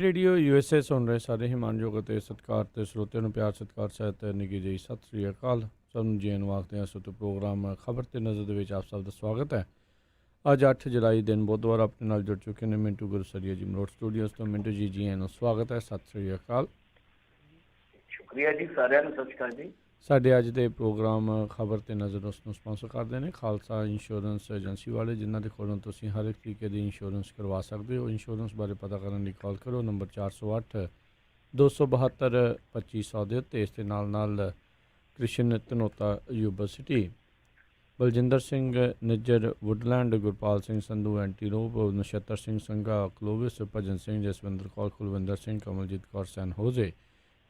Radio USA ਸੁਣ ਰਹੇ ਸਾਰੇ ਹੀ ਮਾਨਯੋਗ ਅਤੇ ਸਤਿਕਾਰ ਤੇ ਸਰੋਤਿਆਂ ਨੂੰ ਪਿਆਰ ਸਤਿਕਾਰ ਸਹਿਤ ਨਿੱਘੀ ਜਿਹੀ ਸਤਿ ਸ੍ਰੀ ਅਕਾਲ। ਸਾਨੂੰ ਜੀਣ ਵਾਸਤੇ ਹਾਂ ਸੋ ਪ੍ਰੋਗਰਾਮ ਖਬਰ ਤੇ ਨਜ਼ਰ ਦੇ ਵਿੱਚ ਆਪ ਸਭ ਦਾ ਸਵਾਗਤ ਹੈ। ਅੱਜ 8 ਜੁਲਾਈ ਦਿਨ ਬੁੱਧਵਾਰ ਆਪਣੇ ਨਾਲ ਜੁੜ ਚੁੱਕੇ ਨੇ ਮਿੰਟੂ ਗੁਰਸਰੀਆ ਜੀ ਮਰੋੜ ਸਟੂਡੀਓਜ਼ ਤੋਂ। ਮਿੰਟੂ ਜੀ ਜੀ ਨੂੰ ਸਵਾਗਤ ਹੈ, ਸਤਿ ਸ੍ਰੀ ਅਕਾਲ। ਸ਼ੁਕਰੀਆ ਜੀ, ਸਾਰਿਆਂ ਨੂੰ ਸਤਿ ਸ਼੍ਰੀ ਅਕਾਲ ਜੀ। ਸਾਡੇ ਅੱਜ ਦੇ ਪ੍ਰੋਗਰਾਮ ਖਬਰ ਤੇ ਨਜ਼ਰ ਉਸ ਨੂੰ ਸਪਾਂਸਰ ਕਰਦੇ ਨੇ ਖਾਲਸਾ ਇੰਸ਼ੋਰੈਂਸ ਏਜੰਸੀ ਵਾਲੇ, ਜਿਨ੍ਹਾਂ ਦੇ ਕੋਲੋਂ ਤੁਸੀਂ ਹਰ ਇੱਕ ਤਰੀਕੇ ਦੀ ਇੰਸ਼ੋਰੈਂਸ ਕਰਵਾ ਸਕਦੇ ਹੋ। ਇੰਸ਼ੋਰੈਂਸ ਬਾਰੇ ਪਤਾ ਕਰਨ ਲਈ ਕਾਲ ਕਰੋ ਨੰਬਰ 408 272 2500 ਦੇ ਉੱਤੇ। ਇਸ ਦੇ ਨਾਲ ਕ੍ਰਿਸ਼ਨ ਧਨੋਤਾ ਯੂਨੀਵਰਸਿਟੀ, ਬਲਜਿੰਦਰ ਸਿੰਘ ਨਿੱਜਰ ਵੁੱਡਲੈਂਡ, ਗੁਰਪਾਲ ਸਿੰਘ ਸੰਧੂ ਐਂਟੀਲੋਪ, ਨਛੱਤਰ ਸਿੰਘ ਸੰਘਾ ਕਲੋਵਿਸ, ਭਜਨ ਸਿੰਘ, ਜਸਵਿੰਦਰ ਕੌਰ, ਕੁਲਵਿੰਦਰ ਸਿੰਘ, ਕਮਲਜੀਤ ਕੌਰ ਸੈਨ ਹੋਜ਼ੇ,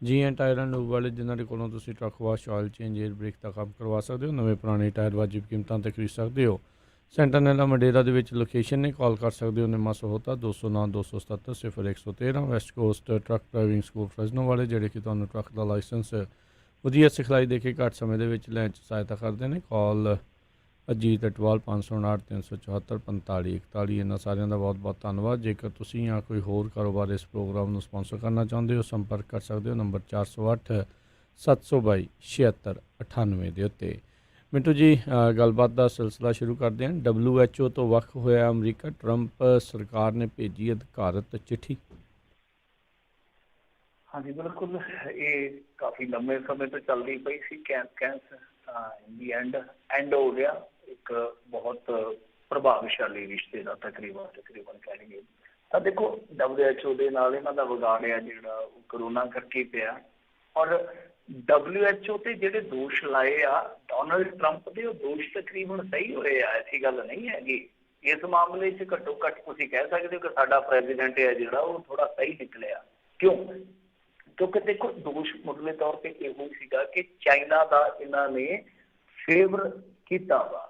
ਜੀ ਐਨ ਟਾਇਰ ਐਂਡ ਲੂਬ ਵਾਲੇ, ਜਿਨ੍ਹਾਂ ਦੇ ਕੋਲੋਂ ਤੁਸੀਂ truck wash, oil change, air brake ਦਾ ਕੰਮ ਕਰਵਾ ਸਕਦੇ ਹੋ। ਨਵੇਂ ਪੁਰਾਣੇ ਟਾਇਰ ਵਾਜਿਬ ਕੀਮਤਾਂ 'ਤੇ ਖਰੀਦ ਸਕਦੇ ਹੋ। ਸੈਂਟਰਨੈਲਾ ਮੰਡੇਰਾ ਦੇ ਵਿੱਚ ਲੋਕੇਸ਼ਨ ਨੇ, ਕਾਲ ਕਰ ਸਕਦੇ ਹੋ Nima Sahota 209 277 0113। West coast truck driving school Fresno ਵਾਲੇ, ਜਿਹੜੇ ਕਿ ਤੁਹਾਨੂੰ ਟਰੱਕ ਦਾ ਲਾਇਸੈਂਸ ਵਧੀਆ ਸਿਖਲਾਈ ਦੇ ਕੇ ਘੱਟ ਸਮੇਂ ਦੇ ਵਿੱਚ ਲੈਣ 'ਚ ਸਹਾਇਤਾ ਕਰਦੇ ਨੇ। ਕਾਲ ਅਜੀਤ ਅਟਵਾਲ 559 374 45 41। ਇਹਨਾਂ ਸਾਰਿਆਂ ਦਾ ਬਹੁਤ ਬਹੁਤ ਧੰਨਵਾਦ। ਜੇਕਰ ਤੁਸੀਂ ਜਾਂ ਕੋਈ ਹੋਰ ਕਾਰੋਬਾਰ ਇਸ ਪ੍ਰੋਗਰਾਮ ਨੂੰ ਸਪਾਂਸਰ ਕਰਨਾ ਚਾਹੁੰਦੇ ਹੋ, ਸੰਪਰਕ ਕਰ ਸਕਦੇ ਹੋ ਨੰਬਰ 408 722 7698 ਦੇ ਉੱਤੇ। ਮਿੰਟੂ ਜੀ, ਗੱਲਬਾਤ ਦਾ ਸਿਲਸਿਲਾ ਸ਼ੁਰੂ ਕਰਦੇ ਹਾਂ। WHO ਤੋਂ ਵੱਖ ਹੋਇਆ ਅਮਰੀਕਾ, ਟਰੰਪ ਸਰਕਾਰ ਨੇ ਭੇਜੀ ਅਧਿਕਾਰਤ ਚਿੱਠੀ। ਹਾਂਜੀ ਬਿਲਕੁਲ, ਇਹ ਕਾਫੀ ਲੰਮੇ ਸਮੇਂ ਤੋਂ ਚੱਲਦੀ ਪਈ ਸੀ ਐਂਡ ਹੋ ਗਿਆ। ਇੱਕ ਬਹੁਤ ਪ੍ਰਭਾਵਸ਼ਾਲੀ ਰਿਸ਼ਤੇ ਦਾ ਤਕਰੀਬਨ ਕਹਿ ਲਈਏ ਤਾਂ ਦੇਖੋ, WHO ਦੇ ਨਾਲ ਇਹਨਾਂ ਦਾ ਵਿਗਾੜਿਆ ਜਿਹੜਾ ਉਹ ਕਰੋਨਾ ਕਰਕੇ ਪਿਆ। ਔਰ WHO ਤੇ ਜਿਹੜੇ ਦੋਸ਼ ਲਾਏ ਆ ਡੋਨਲਡ ਟਰੰਪ ਦੇ, ਉਹ ਦੋਸ਼ ਤਕਰੀਬਨ ਸਹੀ ਹੋਏ ਆ, ਐਸੀ ਗੱਲ ਨਹੀਂ ਹੈਗੀ। ਇਸ ਮਾਮਲੇ 'ਚ ਘੱਟੋ ਘੱਟ ਤੁਸੀਂ ਕਹਿ ਸਕਦੇ ਹੋ ਕਿ ਸਾਡਾ ਪ੍ਰੈਜ਼ੀਡੈਂਟ ਹੈ ਜਿਹੜਾ ਉਹ ਥੋੜਾ ਸਹੀ ਨਿਕਲਿਆ। ਕਿਉਂ? ਕਿਉਂਕਿ ਦੇਖੋ, ਦੋਸ਼ ਮੁੱਢਲੇ ਤੌਰ ਤੇ ਇਹੋ ਸੀਗਾ ਕਿ ਚਾਈਨਾ ਦਾ ਇਹਨਾਂ ਨੇ ਫੇਵਰ ਕੀਤਾ ਵਾ,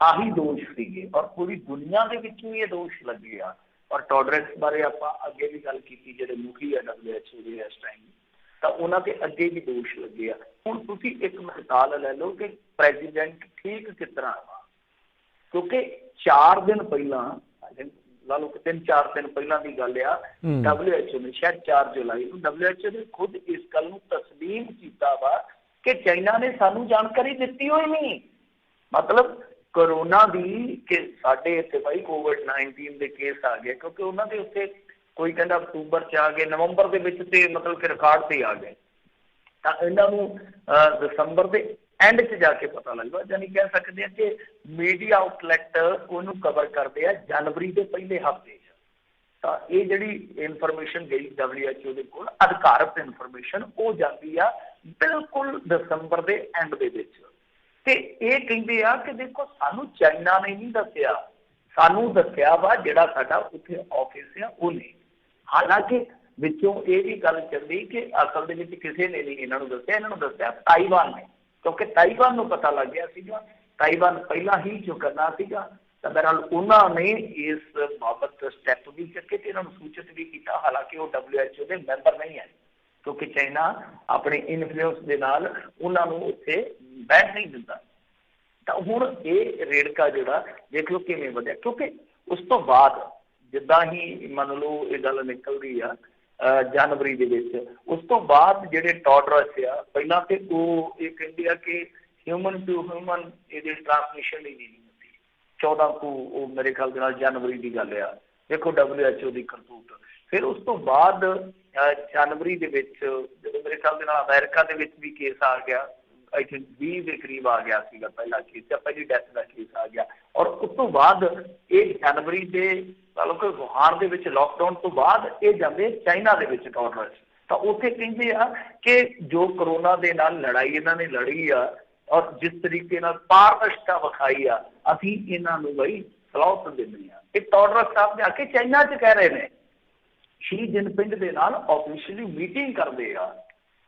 ਆਹੀ ਦੋਸ਼ ਸੀਗੇ। ਔਰ ਪੂਰੀ ਦੁਨੀਆ ਦੇ ਵਿੱਚ ਵੀ ਇਹ ਦੋਸ਼ ਲੱਗੇ ਆ। ਔਰ ਟੋਲਰੈਂਸ ਬਾਰੇ ਆਪਾਂ ਅੱਗੇ ਵੀ ਗੱਲ ਕੀਤੀ, ਜਿਹੜੇ ਮੁਖੀ ਆ WHO ਦੇ ਇਸ ਟਾਈਮ, ਤਾਂ ਉਹਨਾਂ ਤੇ ਅੱਗੇ ਵੀ ਦੋਸ਼ ਲੱਗੇ ਆ। ਹੁਣ ਤੁਸੀਂ ਇੱਕ ਮਿਸਾਲ ਲੈ ਲਓ ਕਿ ਪ੍ਰੈਜ਼ੀਡੈਂਟ ਠੀਕ ਕਿਸ ਤਰ੍ਹਾਂ ਵਾ, ਕਿਉਂਕਿ 4 ਦਿਨ ਪਹਿਲਾਂ, ਲਾ ਲਓ ਕਿ 3-4 ਦਿਨ ਪਹਿਲਾਂ ਦੀ ਗੱਲ ਆ, WHO ਨੇ ਸ਼ਾਇਦ 4 ਜੁਲਾਈ ਨੂੰ WHO ਨੇ ਖੁਦ ਇਸ ਗੱਲ ਨੂੰ ਤਸਲੀਮ ਕੀਤਾ ਵਾ ਕਿ ਚਾਈਨਾ ਨੇ ਸਾਨੂੰ ਜਾਣਕਾਰੀ ਦਿੱਤੀ ਹੋਈ ਨਹੀਂ। ਮਤਲਬ ਕਰੋਨਾ ਦੀ ਕਿ ਸਾਡੇ ਇੱਥੇ ਭਾਈ COVID-19 ਦੇ ਕੇਸ ਆ ਗਏ, ਕਿਉਂਕਿ ਉਹਨਾਂ ਦੇ ਉੱਤੇ ਕੋਈ ਕਹਿੰਦਾ ਅਕਤੂਬਰ 'ਚ ਆ ਗਏ, ਨਵੰਬਰ ਦੇ ਵਿੱਚ ਤੇ ਮਤਲਬ ਕਿ ਰਿਕਾਰਡ ਤੇ ਆ ਗਏ, ਤਾਂ ਇਹਨਾਂ ਨੂੰ ਦਸੰਬਰ ਦੇ ਐਂਡ 'ਚ ਜਾ ਕੇ ਪਤਾ ਲੱਗਦਾ। ਜਾਨੀ ਕਹਿ ਸਕਦੇ ਹਾਂ ਕਿ ਮੀਡੀਆ ਆਊਟਲੈਟ ਉਹਨੂੰ ਕਵਰ ਕਰਦੇ ਆ ਜਨਵਰੀ ਦੇ ਪਹਿਲੇ ਹਫ਼ਤੇ 'ਚ। ਤਾਂ ਇਹ ਜਿਹੜੀ ਇਨਫੋਰਮੇਸ਼ਨ ਗਈ WHO ਦੇ ਕੋਲ, ਅਧਿਕਾਰਤ ਇਨਫੋਰਮੇਸ਼ਨ, ਉਹ ਜਾਂਦੀ ਆ ਬਿਲਕੁਲ ਦਸੰਬਰ ਦੇ ਐਂਡ ਦੇ ਵਿੱਚ। ਤੇ ਇਹ ਕਹਿੰਦੇ ਆ ਕਿ ਦੇਖੋ, ਸਾਨੂੰ ਚਾਈਨਾ ਨੇ ਨਹੀਂ ਦੱਸਿਆ, ਸਾਨੂੰ ਦੱਸਿਆ ਵਾ ਜਿਹੜਾ ਸਾਡਾ ਉੱਥੇ ਆਫਿਸ ਆ ਉਹਨੇ। ਹਾਲਾਂਕਿ ਵਿੱਚੋਂ ਇਹ ਵੀ ਗੱਲ ਚੱਲੀ ਕਿ ਅਸਲ ਦੇ ਵਿੱਚ ਕਿਸੇ ਨੇ ਨਹੀਂ ਇਹਨਾਂ ਨੂੰ ਦੱਸਿਆ, ਇਹਨਾਂ ਨੂੰ ਦੱਸਿਆ ਤਾਈਵਾਨ ਨੇ, ਕਿਉਂਕਿ ਤਾਈਵਾਨ ਨੂੰ ਪਤਾ ਲੱਗ ਗਿਆ ਸੀਗਾ, ਤਾਈਵਾਨ ਪਹਿਲਾਂ ਹੀ ਜੋ ਕਰਨਾ ਸੀਗਾ। ਤਾਂ ਬਹਰਹਾਲ ਉਹਨਾਂ ਨੇ ਇਸ ਬਾਬਤ ਸਟੈਪ ਵੀ ਚੱਕੇ ਤੇ ਇਹਨਾਂ ਨੂੰ ਸੂਚਿਤ ਵੀ ਕੀਤਾ। ਹਾਲਾਂਕਿ ਉਹ WHO ਦੇ ਮੈਂਬਰ ਨਹੀਂ ਹੈ, ਕਿਉਂਕਿ ਚਾਈਨਾ ਆਪਣੇ ਇਨਫਲੂਐਂਸ ਦੇ ਨਾਲ ਉਹਨਾਂ ਨੂੰ ਉੱਥੇ ਬੈਠ ਨਹੀਂ ਦਿੰਦਾ। ਤਾਂ ਹੁਣ ਇਹ ਰੇੜਕਾ ਜਿਹੜਾ ਦੇਖ ਲਓ ਕਿਵੇਂ ਵਧਿਆ, ਕਿਉਂਕਿ ਉਸ ਤੋਂ ਬਾਅਦ ਜਿੱਦਾਂ ਹੀ ਮੰਨ ਲਓ ਇਹ ਗੱਲ ਨਿਕਲਦੀ ਆ ਜਨਵਰੀ ਦੇ ਵਿੱਚ, ਉਸ ਤੋਂ ਬਾਅਦ ਜਿਹੜੇ ਟੋਡਰਸ ਆ, ਪਹਿਲਾਂ ਤੇ ਉਹ ਇਹ ਕਹਿੰਦੇ ਆ ਕਿ ਹਿਊਮਨ ਟੂ ਹਿਊਮਨ ਇਹਦੀ ਟ੍ਰਾਂਸਮਿਸ਼ਨ ਹੀ ਨਹੀਂ ਹੁੰਦੀ। 14 ਕੁ ਉਹ ਮੇਰੇ ਖਿਆਲ ਦੇ ਨਾਲ ਜਨਵਰੀ ਦੀ ਗੱਲ ਆ। ਦੇਖੋ WHO ਦੀ ਕਰਤੂਤ। ਫਿਰ ਉਸ ਤੋਂ ਬਾਅਦ ਜਨਵਰੀ ਦੇ ਵਿੱਚ ਜਦੋਂ ਮੇਰੇ ਖਿਆਲ ਦੇ ਨਾਲ ਅਮਰੀਕਾ ਦੇ ਵਿੱਚ ਵੀ ਕੇਸ ਆ ਗਿਆ, ਆਈ ਥਿੰਕ 20 ਦੇ ਕਰੀਬ ਆ ਗਿਆ ਸੀਗਾ ਪਹਿਲਾ ਕੇਸ, ਜਾਂ ਪਹਿਲੀ ਡੈਥ ਦਾ ਕੇਸ ਆ ਗਿਆ। ਔਰ ਉਸ ਤੋਂ ਬਾਅਦ ਇਹ ਜਨਵਰੀ ਦੇ ਮਤਲਬ ਕਿ ਵੁਹਾਨ ਦੇ ਵਿੱਚ ਲਾਕਡਾਊਨ ਤੋਂ ਬਾਅਦ ਇਹ ਜਾਂਦੇ ਚਾਈਨਾ ਦੇ ਵਿੱਚ ਟੋਲਰੈਂਸ। ਤਾਂ ਉੱਥੇ ਕਹਿੰਦੇ ਆ ਕਿ ਜੋ ਕਰੋਨਾ ਦੇ ਨਾਲ ਲੜਾਈ ਇਹਨਾਂ ਨੇ ਲੜੀ ਆ, ਔਰ ਜਿਸ ਤਰੀਕੇ ਨਾਲ ਪਾਰਦਰਸ਼ਤਾ ਵਿਖਾਈ ਆ, ਅਸੀਂ ਇਹਨਾਂ ਨੂੰ ਬਈ ਸਲਾਹ ਦਿੰਦੇ ਹਾਂ। ਇਹ ਟੋਲਰੈਂਸ ਸਾਹਿਬ ਜਾ ਕੇ ਚਾਈਨਾ 'ਚ ਕਹਿ ਰਹੇ ਨੇ, ਸ਼ੀ ਜਿਨਪਿੰਗ ਦੇ ਨਾਲ ਆਫੀਸ਼ੀਅਲੀ ਮੀਟਿੰਗ ਕਰਦੇ ਆ।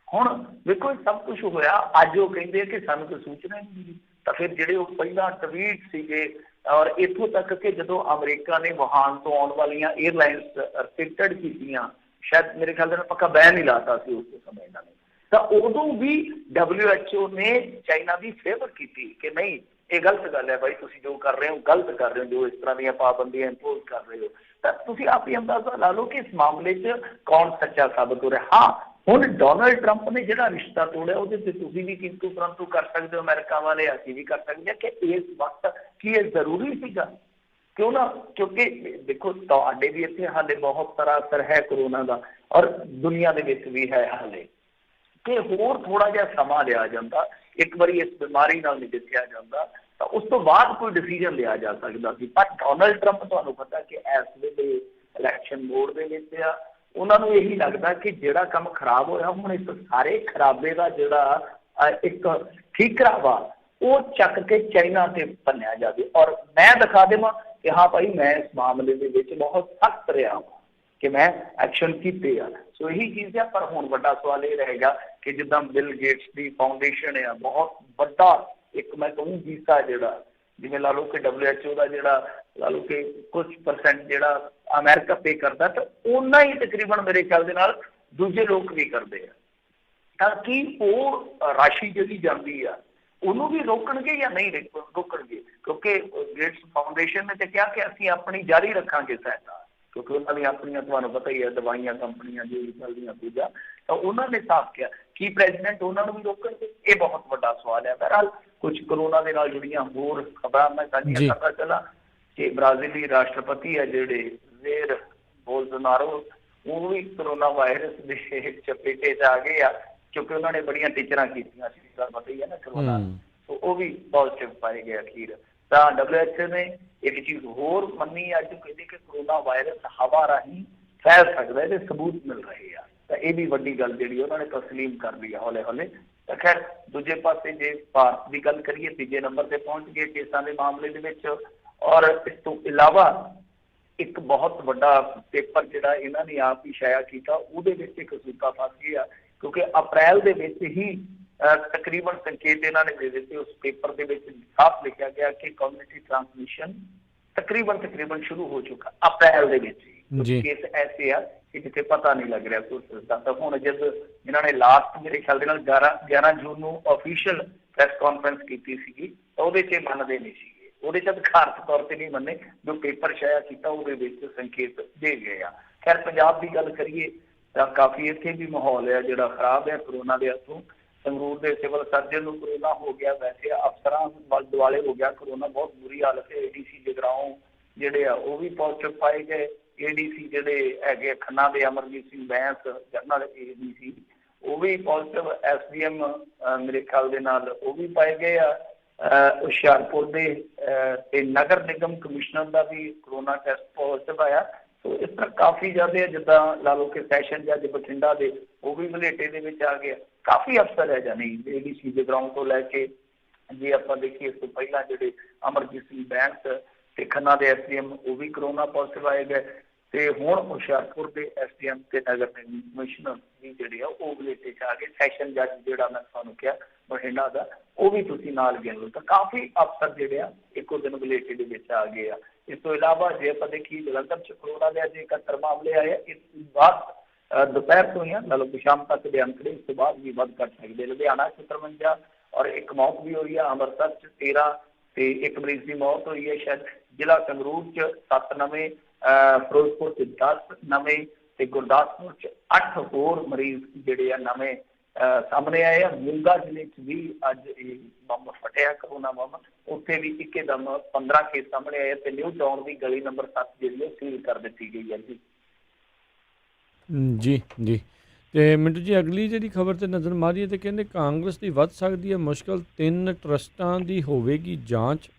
ਹੁਣ ਵੇਖੋ ਇਹ ਸਭ ਕੁਛ ਹੋਇਆ, ਅੱਜ ਉਹ ਕਹਿੰਦੇ ਆ ਕਿ ਸਾਨੂੰ ਕੋਈ ਸੂਚਨਾ ਨਹੀਂ ਮਿਲੀ। ਤਾਂ ਫਿਰ ਜਿਹੜੇ ਉਹ ਪਹਿਲਾਂ ਟਵੀਟ ਸੀਗੇ, ਔਰ ਇੱਥੋਂ ਤੱਕ ਕਿ ਜਦੋਂ ਅਮਰੀਕਾ ਨੇ ਵੁਹਾਨ ਤੋਂ ਆਉਣ ਵਾਲੀਆਂ 에ਅਰਲਾਈਨਸ ਰਿਸਟ੍ਰਿਕਟਡ ਕੀਤੀਆਂ, ਸ਼ਾਇਦ ਮੇਰੇ ਖਿਆਲ ਦੇ ਨਾਲ ਪੱਕਾ ਬੈਨ ਹੀ ਲਾਤਾ ਸੀ ਉਸ ਸਮੇਂ ਇਹਨਾਂ ਨੇ, ਤਾਂ ਉਦੋਂ ਵੀ WHO ਨੇ ਚਾਈਨਾ ਦੀ ਫੇਵਰ ਕੀਤੀ ਕਿ ਨਹੀਂ, ਇਹ ਗਲਤ ਗੱਲ ਹੈ ਭਾਈ, ਤੁਸੀਂ ਜੋ ਕਰ ਰਹੇ ਹੋ ਗਲਤ ਕਰ ਰਹੇ ਹੋ, ਜੋ ਇਸ ਤਰ੍ਹਾਂ ਦੀਆਂ ਪਾਬੰਦੀਆਂ ਇੰਪੋਜ਼ ਕਰ ਰਹੇ ਹੋ। ਤਾਂ ਤੁਸੀਂ ਆਪ ਹੀ ਅੰਦਾਜ਼ਾ ਲਾ ਲਓ ਕਿ ਇਸ ਮਾਮਲੇ 'ਚ ਕੌਣ ਸੱਚਾ ਸਾਬਤ ਹੋ ਰਿਹਾ। ਹਾਂ, ਹੁਣ ਡੋਨਲਡ ਟਰੰਪ ਨੇ ਜਿਹੜਾ ਰਿਸ਼ਤਾ ਤੋੜਿਆ ਉਹਦੇ ਤੇ ਤੁਸੀਂ ਵੀ ਕਿੰਤੂ ਪ੍ਰੰਤੂ ਕਰ ਸਕਦੇ ਹੋ, ਅਮਰੀਕਾ ਵਾਲੇ, ਅਸੀਂ ਵੀ ਕਰ ਸਕਦੇ ਹਾਂ ਕਿ ਇਸ ਵਕਤ ਕੀ ਇਹ ਜ਼ਰੂਰੀ ਸੀਗਾ? ਕਿਉਂ ਨਾ, ਕਿਉਂਕਿ ਦੇਖੋ ਤੁਹਾਡੇ ਵੀ ਇੱਥੇ ਹਾਲੇ ਬਹੁਤ ਸਾਰਾ ਅਸਰ ਹੈ ਕਰੋਨਾ ਦਾ, ਔਰ ਦੁਨੀਆ ਦੇ ਵਿੱਚ ਵੀ ਹੈ ਹਾਲੇ, ਕਿ ਹੋਰ ਥੋੜਾ ਜਿਹਾ ਸਮਾਂ ਲਿਆ ਜਾਂਦਾ, ਇੱਕ ਵਾਰੀ ਇਸ ਬਿਮਾਰੀ ਨਾਲ ਨਜਿੱਠਿਆ ਜਾਂਦਾ ਤਾਂ ਉਸ ਤੋਂ ਬਾਅਦ ਕੋਈ ਡਿਸੀਜਨ ਲਿਆ ਜਾ ਸਕਦਾ ਸੀ। ਪਰ ਡੋਨਲਡ ਟਰੰਪ ਤੁਹਾਨੂੰ ਪਤਾ ਕਿ ਇਸ ਵੇਲੇ ਇਲੈਕਸ਼ਨ ਮੋਡ ਦੇ ਵਿੱਚ ਆ, ਉਹਨਾਂ ਨੂੰ ਇਹੀ ਲੱਗਦਾ ਕਿ ਜਿਹੜਾ ਕੰਮ ਖਰਾਬ ਹੋਇਆ, ਹੁਣ ਇਸ ਸਾਰੇ ਖਰਾਬੇ ਦਾ ਜਿਹੜਾ ਇੱਕ ਠੀਕਰਾ ਵਾ ਉਹ ਚੱਕ ਕੇ ਚਾਈਨਾ ਤੇ ਭੰਨਿਆ ਜਾਵੇ, ਔਰ ਮੈਂ ਦਿਖਾ ਦੇਵਾਂ ਕਿ ਹਾਂ ਭਾਈ ਮੈਂ ਇਸ ਮਾਮਲੇ ਦੇ ਵਿੱਚ ਬਹੁਤ ਸਖਤ ਰਿਹਾ ਹਾਂ ਕਿ ਮੈਂ ਐਕਸ਼ਨ ਕੀਤੇ ਆ। ਸੋ ਇਹੀ ਚੀਜ਼ ਆ। ਪਰ ਹੁਣ ਵੱਡਾ ਸਵਾਲ ਇਹ ਰਹੇਗਾ ਕਿ ਜਿੱਦਾਂ ਬਿਲ ਗੇਟਸ ਦੀ ਫਾਊਂਡੇਸ਼ਨ ਆ, ਬਹੁਤ ਵੱਡਾ ਇੱਕ ਮੈਂ ਕਹੂੰ ਹਿੱਸਾ ਜਿਹੜਾ, ਜਿਵੇਂ ਲਾ ਲਓ ਕਿ WHO ਦਾ ਜਿਹੜਾ ਲਾ ਲਓ ਕਿ ਕੁਝ ਪਰਸੈਂਟ ਜਿਹੜਾ ਅਮਰੀਕਾ ਪੇ ਕਰਦਾ, ਤਾਂ ਓਨਾ ਹੀ ਤਕਰੀਬਨ ਮੇਰੇ ਖਿਆਲ ਦੇ ਨਾਲ ਦੂਜੇ ਲੋਕ ਵੀ ਕਰਦੇ ਆ, ਤਾਂ ਕਿ ਉਹ ਰਾਸ਼ੀ ਜਿਹੜੀ ਜਾਂਦੀ ਆ ਉਹਨੂੰ ਵੀ ਰੋਕਣਗੇ ਜਾਂ ਨਹੀਂ ਰੋਕਣਗੇ? ਕਿਉਂਕਿ ਗੇਟਸ ਫਾਊਂਡੇਸ਼ਨ ਨੇ ਤੇ ਕਿਹਾ ਕਿ ਅਸੀਂ ਆਪਣੀ ਜਾਰੀ ਰੱਖਾਂਗੇ ਸਹਾਇਤਾ, ਕਿਉਂਕਿ ਉਹਨਾਂ ਦੀਆਂ ਆਪਣੀਆਂ ਤੁਹਾਨੂੰ ਪਤਾ ਹੀ ਹੈ ਦਵਾਈਆਂ ਕੰਪਨੀਆਂ ਜੋ ਵੀ ਚੱਲਦੀਆਂ ਦੂਜਾ, ਤਾਂ ਉਹਨਾਂ ਨੇ ਸਾਫ਼ ਕਿਹਾ ਕਿ ਪ੍ਰੈਜ਼ੀਡੈਂਟ ਉਹਨਾਂ ਨੂੰ ਵੀ ਰੋਕਣਗੇ? ਇਹ ਬਹੁਤ ਵੱਡਾ ਸਵਾਲ ਹੈ। ਬਹਰਹਾਲ ਕੁਝ ਕਰੋਨਾ ਦੇ ਨਾਲ ਜੁੜੀਆਂ ਹੋਰ ਖਬਰਾਂ ਮੈਂ ਸਾਂਝੀਆਂ ਕਰਦਾ ਚੱਲਾਂ ਕਿ ਬ੍ਰਾਜ਼ੀਲੀ ਰਾਸ਼ਟਰਪਤੀ ਹੈ ਜਿਹੜੇ ਜ਼ੇਰ ਬੋਲਸੋਨਾਰੋ, ਉਹ ਵੀ ਕਰੋਨਾ ਵਾਇਰਸ ਦੇ ਚਪੇਟੇ 'ਚ ਆ ਗਏ ਆ, ਕਿਉਂਕਿ ਉਹਨਾਂ ਨੇ ਬੜੀਆਂ ਟੀਚਰਾਂ ਕੀਤੀਆਂ ਸੀ, ਤੁਹਾਨੂੰ ਪਤਾ ਹੀ ਹੈ ਨਾ ਕਰੋਨਾ, ਉਹ ਵੀ ਪੋਜ਼ਿਟਿਵ ਪਾਏ ਗਏ ਅਖੀਰ। ਤਾਂ WHO ਨੇ ਇੱਕ ਚੀਜ਼ ਹੋਰ ਮੰਨੀ ਅੱਜ, ਕਹਿੰਦੇ ਕਿ ਕਰੋਨਾ ਵਾਇਰਸ ਹਵਾ ਰਾਹੀਂ ਫੈਲ ਸਕਦਾ, ਇਹਦੇ ਸਬੂਤ ਮਿਲ ਰਹੇ ਆ। ਤਾਂ ਇਹ ਵੀ ਵੱਡੀ ਗੱਲ ਜਿਹੜੀ ਉਹਨਾਂ ਨੇ ਤਸਲੀਮ ਕਰ ਲਈ ਆ ਹੌਲੇ ਹੌਲੇ। ਤਾਂ ਖੈਰ ਦੂਜੇ ਪਾਸੇ ਜੇ ਭਾਰਤ ਦੀ ਗੱਲ ਕਰੀਏ, ਤੀਜੇ ਨੰਬਰ ਤੇ ਪਹੁੰਚ ਗਏ ਕੇਸਾਂ ਦੇ ਮਾਮਲੇ ਦੇ ਵਿੱਚ, ਔਰ ਇਸ ਤੋਂ ਇਲਾਵਾ ਇੱਕ ਬਹੁਤ ਵੱਡਾ ਪੇਪਰ ਜਿਹੜਾ ਇਹਨਾਂ ਨੇ ਆਪ ਹੀ ਸ਼ਾਇਆ ਕੀਤਾ, ਉਹਦੇ ਵਿੱਚ ਇੱਕ ਸੂਤਾ ਫਸ ਗਿਆ, ਕਿਉਂਕਿ ਅਪ੍ਰੈਲ ਦੇ ਵਿੱਚ ਹੀ ਤਕਰੀਬਨ ਸੰਕੇਤ ਇਹਨਾਂ ਨੇ ਦੇ ਦਿੱਤੇ। ਉਸ ਪੇਪਰ ਦੇ ਵਿੱਚ ਸਾਫ਼ ਲਿਖਿਆ ਗਿਆ ਕਿ ਕਮਿਊਨਿਟੀ ਟ੍ਰਾਂਸਮਿਸ਼ਨ ਤਕਰੀਬਨ ਸ਼ੁਰੂ ਹੋ ਚੁੱਕਾ ਅਪ੍ਰੈਲ ਦੇ ਵਿੱਚ ਹੀ। ਕੇਸ ਐਸੇ ਆ ਕਿ ਜਿੱਥੇ ਪਤਾ ਨਹੀਂ ਲੱਗ ਰਿਹਾ ਕੁਝ ਦਾ। ਤਾਂ ਹੁਣ ਜਦ ਇਹਨਾਂ ਨੇ ਲਾਸਟ ਮੇਰੇ ਖਿਆਲ ਦੇ ਨਾਲ 11 ਜੂਨ ਨੂੰ ਆਫੀਸ਼ੀਅਲ ਪ੍ਰੈਸ ਕਾਨਫਰੰਸ ਕੀਤੀ ਸੀਗੀ, ਤਾਂ ਉਹਦੇ 'ਚ ਮੰਨਦੇ ਨਹੀਂ ਸੀਗੇ, ਉਹਦੇ 'ਚ ਅਧਿਕਾਰਤ ਤੌਰ ਤੇ ਨਹੀਂ ਮੰਨੇ, ਜੋ ਪੇਪਰ ਸ਼ਾਇਆ ਕੀਤਾ ਉਹਦੇ ਵਿੱਚ ਸੰਕੇਤ ਦੇ ਗਏ ਆ। ਖੈਰ ਪੰਜਾਬ ਦੀ ਗੱਲ ਕਰੀਏ ਤਾਂ ਕਾਫੀ ਇੱਥੇ ਵੀ ਮਾਹੌਲ ਹੈ ਜਿਹੜਾ ਖਰਾਬ ਹੈ ਕਰੋਨਾ ਦੇ ਹੱਥੋਂ। ਸੰਗਰੂਰ ਦੇ ਸਿਵਲ ਸਰਜਨ ਨੂੰ ਕਰੋਨਾ ਹੋ ਗਿਆ, ਵੈਸੇ ਅਫਸਰਾਂ ਵੱਲ ਦੁਆਲੇ ਹੋ ਗਿਆ ਕਰੋਨਾ, ਬਹੁਤ ਬੁਰੀ ਹਾਲਤ ਹੈ। ADC ਜਗਰਾਓਂ ਜਿਹੜੇ ਆ ਉਹ ਵੀ ਪੋਜ਼ਿਟਿਵ ਪਾਏ ਗਏ। ADC ਜਿਹੜੇ ਹੈਗੇ ਖੰਨਾ ਦੇ ਅਮਰਜੀਤ ਸਿੰਘ ਬੈਂਸ ਜਨਰਲ ADC, ਉਹ ਵੀ ਪੋਜ਼ਿਟਿਵ। SDM ਮੇਰੇ ਖਿਆਲ ਦੇ ਨਾਲ ਉਹ ਵੀ ਪਾਏ ਗਏ ਆ। ਹੁਸ਼ਿਆਰਪੁਰ ਦੇ ਤੇ ਨਗਰ ਨਿਗਮ ਕਮਿਸ਼ਨਰ ਦਾ ਵੀ ਕਰੋਨਾ ਟੈਸਟ ਪੋਜ਼ਿਟਿਵ ਆਇਆ। ਸੋ ਇਸ ਤਰ੍ਹਾਂ ਕਾਫੀ ਜ਼ਿਆਦਾ, ਜਿੱਦਾਂ ਲਾ ਲਓ ਕਿ ਸੈਸ਼ਨ ਜੱਜ ਬਠਿੰਡਾ ਦੇ ਉਹ ਵੀ ਮਲੇਟੇ ਦੇ ਵਿੱਚ ਆ ਗਏ। ਕਾਫੀ ਅਫਸਰ ਹੈ, ਜਾਨੀ ADC ਜਗਰਾਓਂ ਤੋਂ ਲੈ ਕੇ ਜੇ ਆਪਾਂ ਦੇਖੀਏ ਇਸ ਤੋਂ ਪਹਿਲਾਂ ਜਿਹੜੇ ਅਮਰਜੀਤ ਸਿੰਘ ਬੈਂਸ ਤੇ ਖੰਨਾ ਦੇ SDM ਉਹ ਵੀ ਕਰੋਨਾ ਪੋਜ਼ਿਟਿਵ ਆਏ ਗਏ, ਤੇ ਹੁਣ ਹੁਸ਼ਿਆਰਪੁਰ ਦੇ SDM ਤੇ ਨਗਰ ਨਿਗਮ ਕਮਿਸ਼ਨਰ ਵੀ ਜਿਹੜੇ ਆ ਉਹ ਮਲੇਟੇ 'ਚ ਆ ਗਏ। ਸੈਸ਼ਨ ਜੱਜ ਜਿਹੜਾ ਮੈਂ ਤੁਹਾਨੂੰ ਕਿਹਾ ਬਠਿੰਡਾ ਦਾ, ਉਹ ਵੀ ਤੁਸੀਂ ਨਾਲ ਗਿਣ ਲਓ। ਤਾਂ ਕਾਫੀ ਅਫਸਰ ਜਿਹੜੇ ਆ ਇੱਕੋ ਦਿਨ ਮਲੇਟੇ ਦੇ ਵਿੱਚ ਆ ਗਏ ਆ। ਇਸ ਤੋਂ ਇਲਾਵਾ ਜੇ ਆਪਾਂ ਦੇਖੀਏ ਜਲੰਧਰ 'ਚ ਕਰੋਨਾ ਦੇ ਅੱਜ 71 ਮਾਮਲੇ ਆਏ ਆ। ਇਸ ਤੋਂ ਬਾਅਦ ਦੁਪਹਿਰ ਤੋਂ ਹੀ ਆ, ਮਤਲਬ ਸ਼ਾਮ ਤੱਕ ਦੇ ਅੰਕੜੇ ਇਸ ਤੋਂ ਬਾਅਦ ਵੀ ਵੱਧ ਘੱਟ ਸਕਦੇ। ਲੁਧਿਆਣਾ 'ਚ 53 ਔਰ ਇੱਕ ਮੌਤ ਵੀ ਹੋਈ ਆ। ਅੰਮ੍ਰਿਤਸਰ 'ਚ 13 ਤੇ ਇੱਕ ਮਰੀਜ਼ ਦੀ ਮੌਤ ਹੋਈ ਹੈ ਸ਼ਾਇਦ। ਜ਼ਿਲ੍ਹਾ ਸੰਗਰੂਰ 'ਚ 7 ਨਵੇਂ, ਫਿਰੋਜ਼ਪੁਰ 'ਚ 10 ਨਵੇਂ ਤੇ ਗੁਰਦਾਸਪੁਰ 'ਚ 8 ਹੋਰ ਮਰੀਜ਼ ਜਿਹੜੇ ਆ ਨਵੇਂ ਸਾਹਮਣੇ ਆਏ ਆ। ਮੋਗਾ ਜ਼ਿਲ੍ਹੇ 'ਚ ਵੀ ਅੱਜ ਇਹ ਬੰਬ ਫਟਿਆ, ਕਰੋਨਾ ਬੰਬ, ਉੱਥੇ ਵੀ ਇੱਕਦਮ 15 ਕੇਸ ਸਾਹਮਣੇ ਆਏ ਤੇ ਨਿਊ ਟਾਊਨ ਦੀ ਗਲੀ ਨੰਬਰ 7 ਜਿਹੜੀ ਉਹ ਸੀਲ ਕਰ ਦਿੱਤੀ ਗਈ ਹੈ ਜੀ। ਜੀ ਤੇ ਮਿੰਟੂ ਜੀ ਅਗਲੀ ਜਿਹੜੀ ਖਬਰ ਤੇ ਨਜ਼ਰ ਮਾਰੀਏ ਤੇ ਕਹਿੰਦੇ ਕਾਂਗਰਸ ਦੀ ਵੱਧ ਸਕਦੀ ਹੈ ਮੁਸ਼ਕਲ, 3 ਟਰਸਟਾਂ ਦੀ ਹੋਵੇਗੀ ਜਾਂਚ।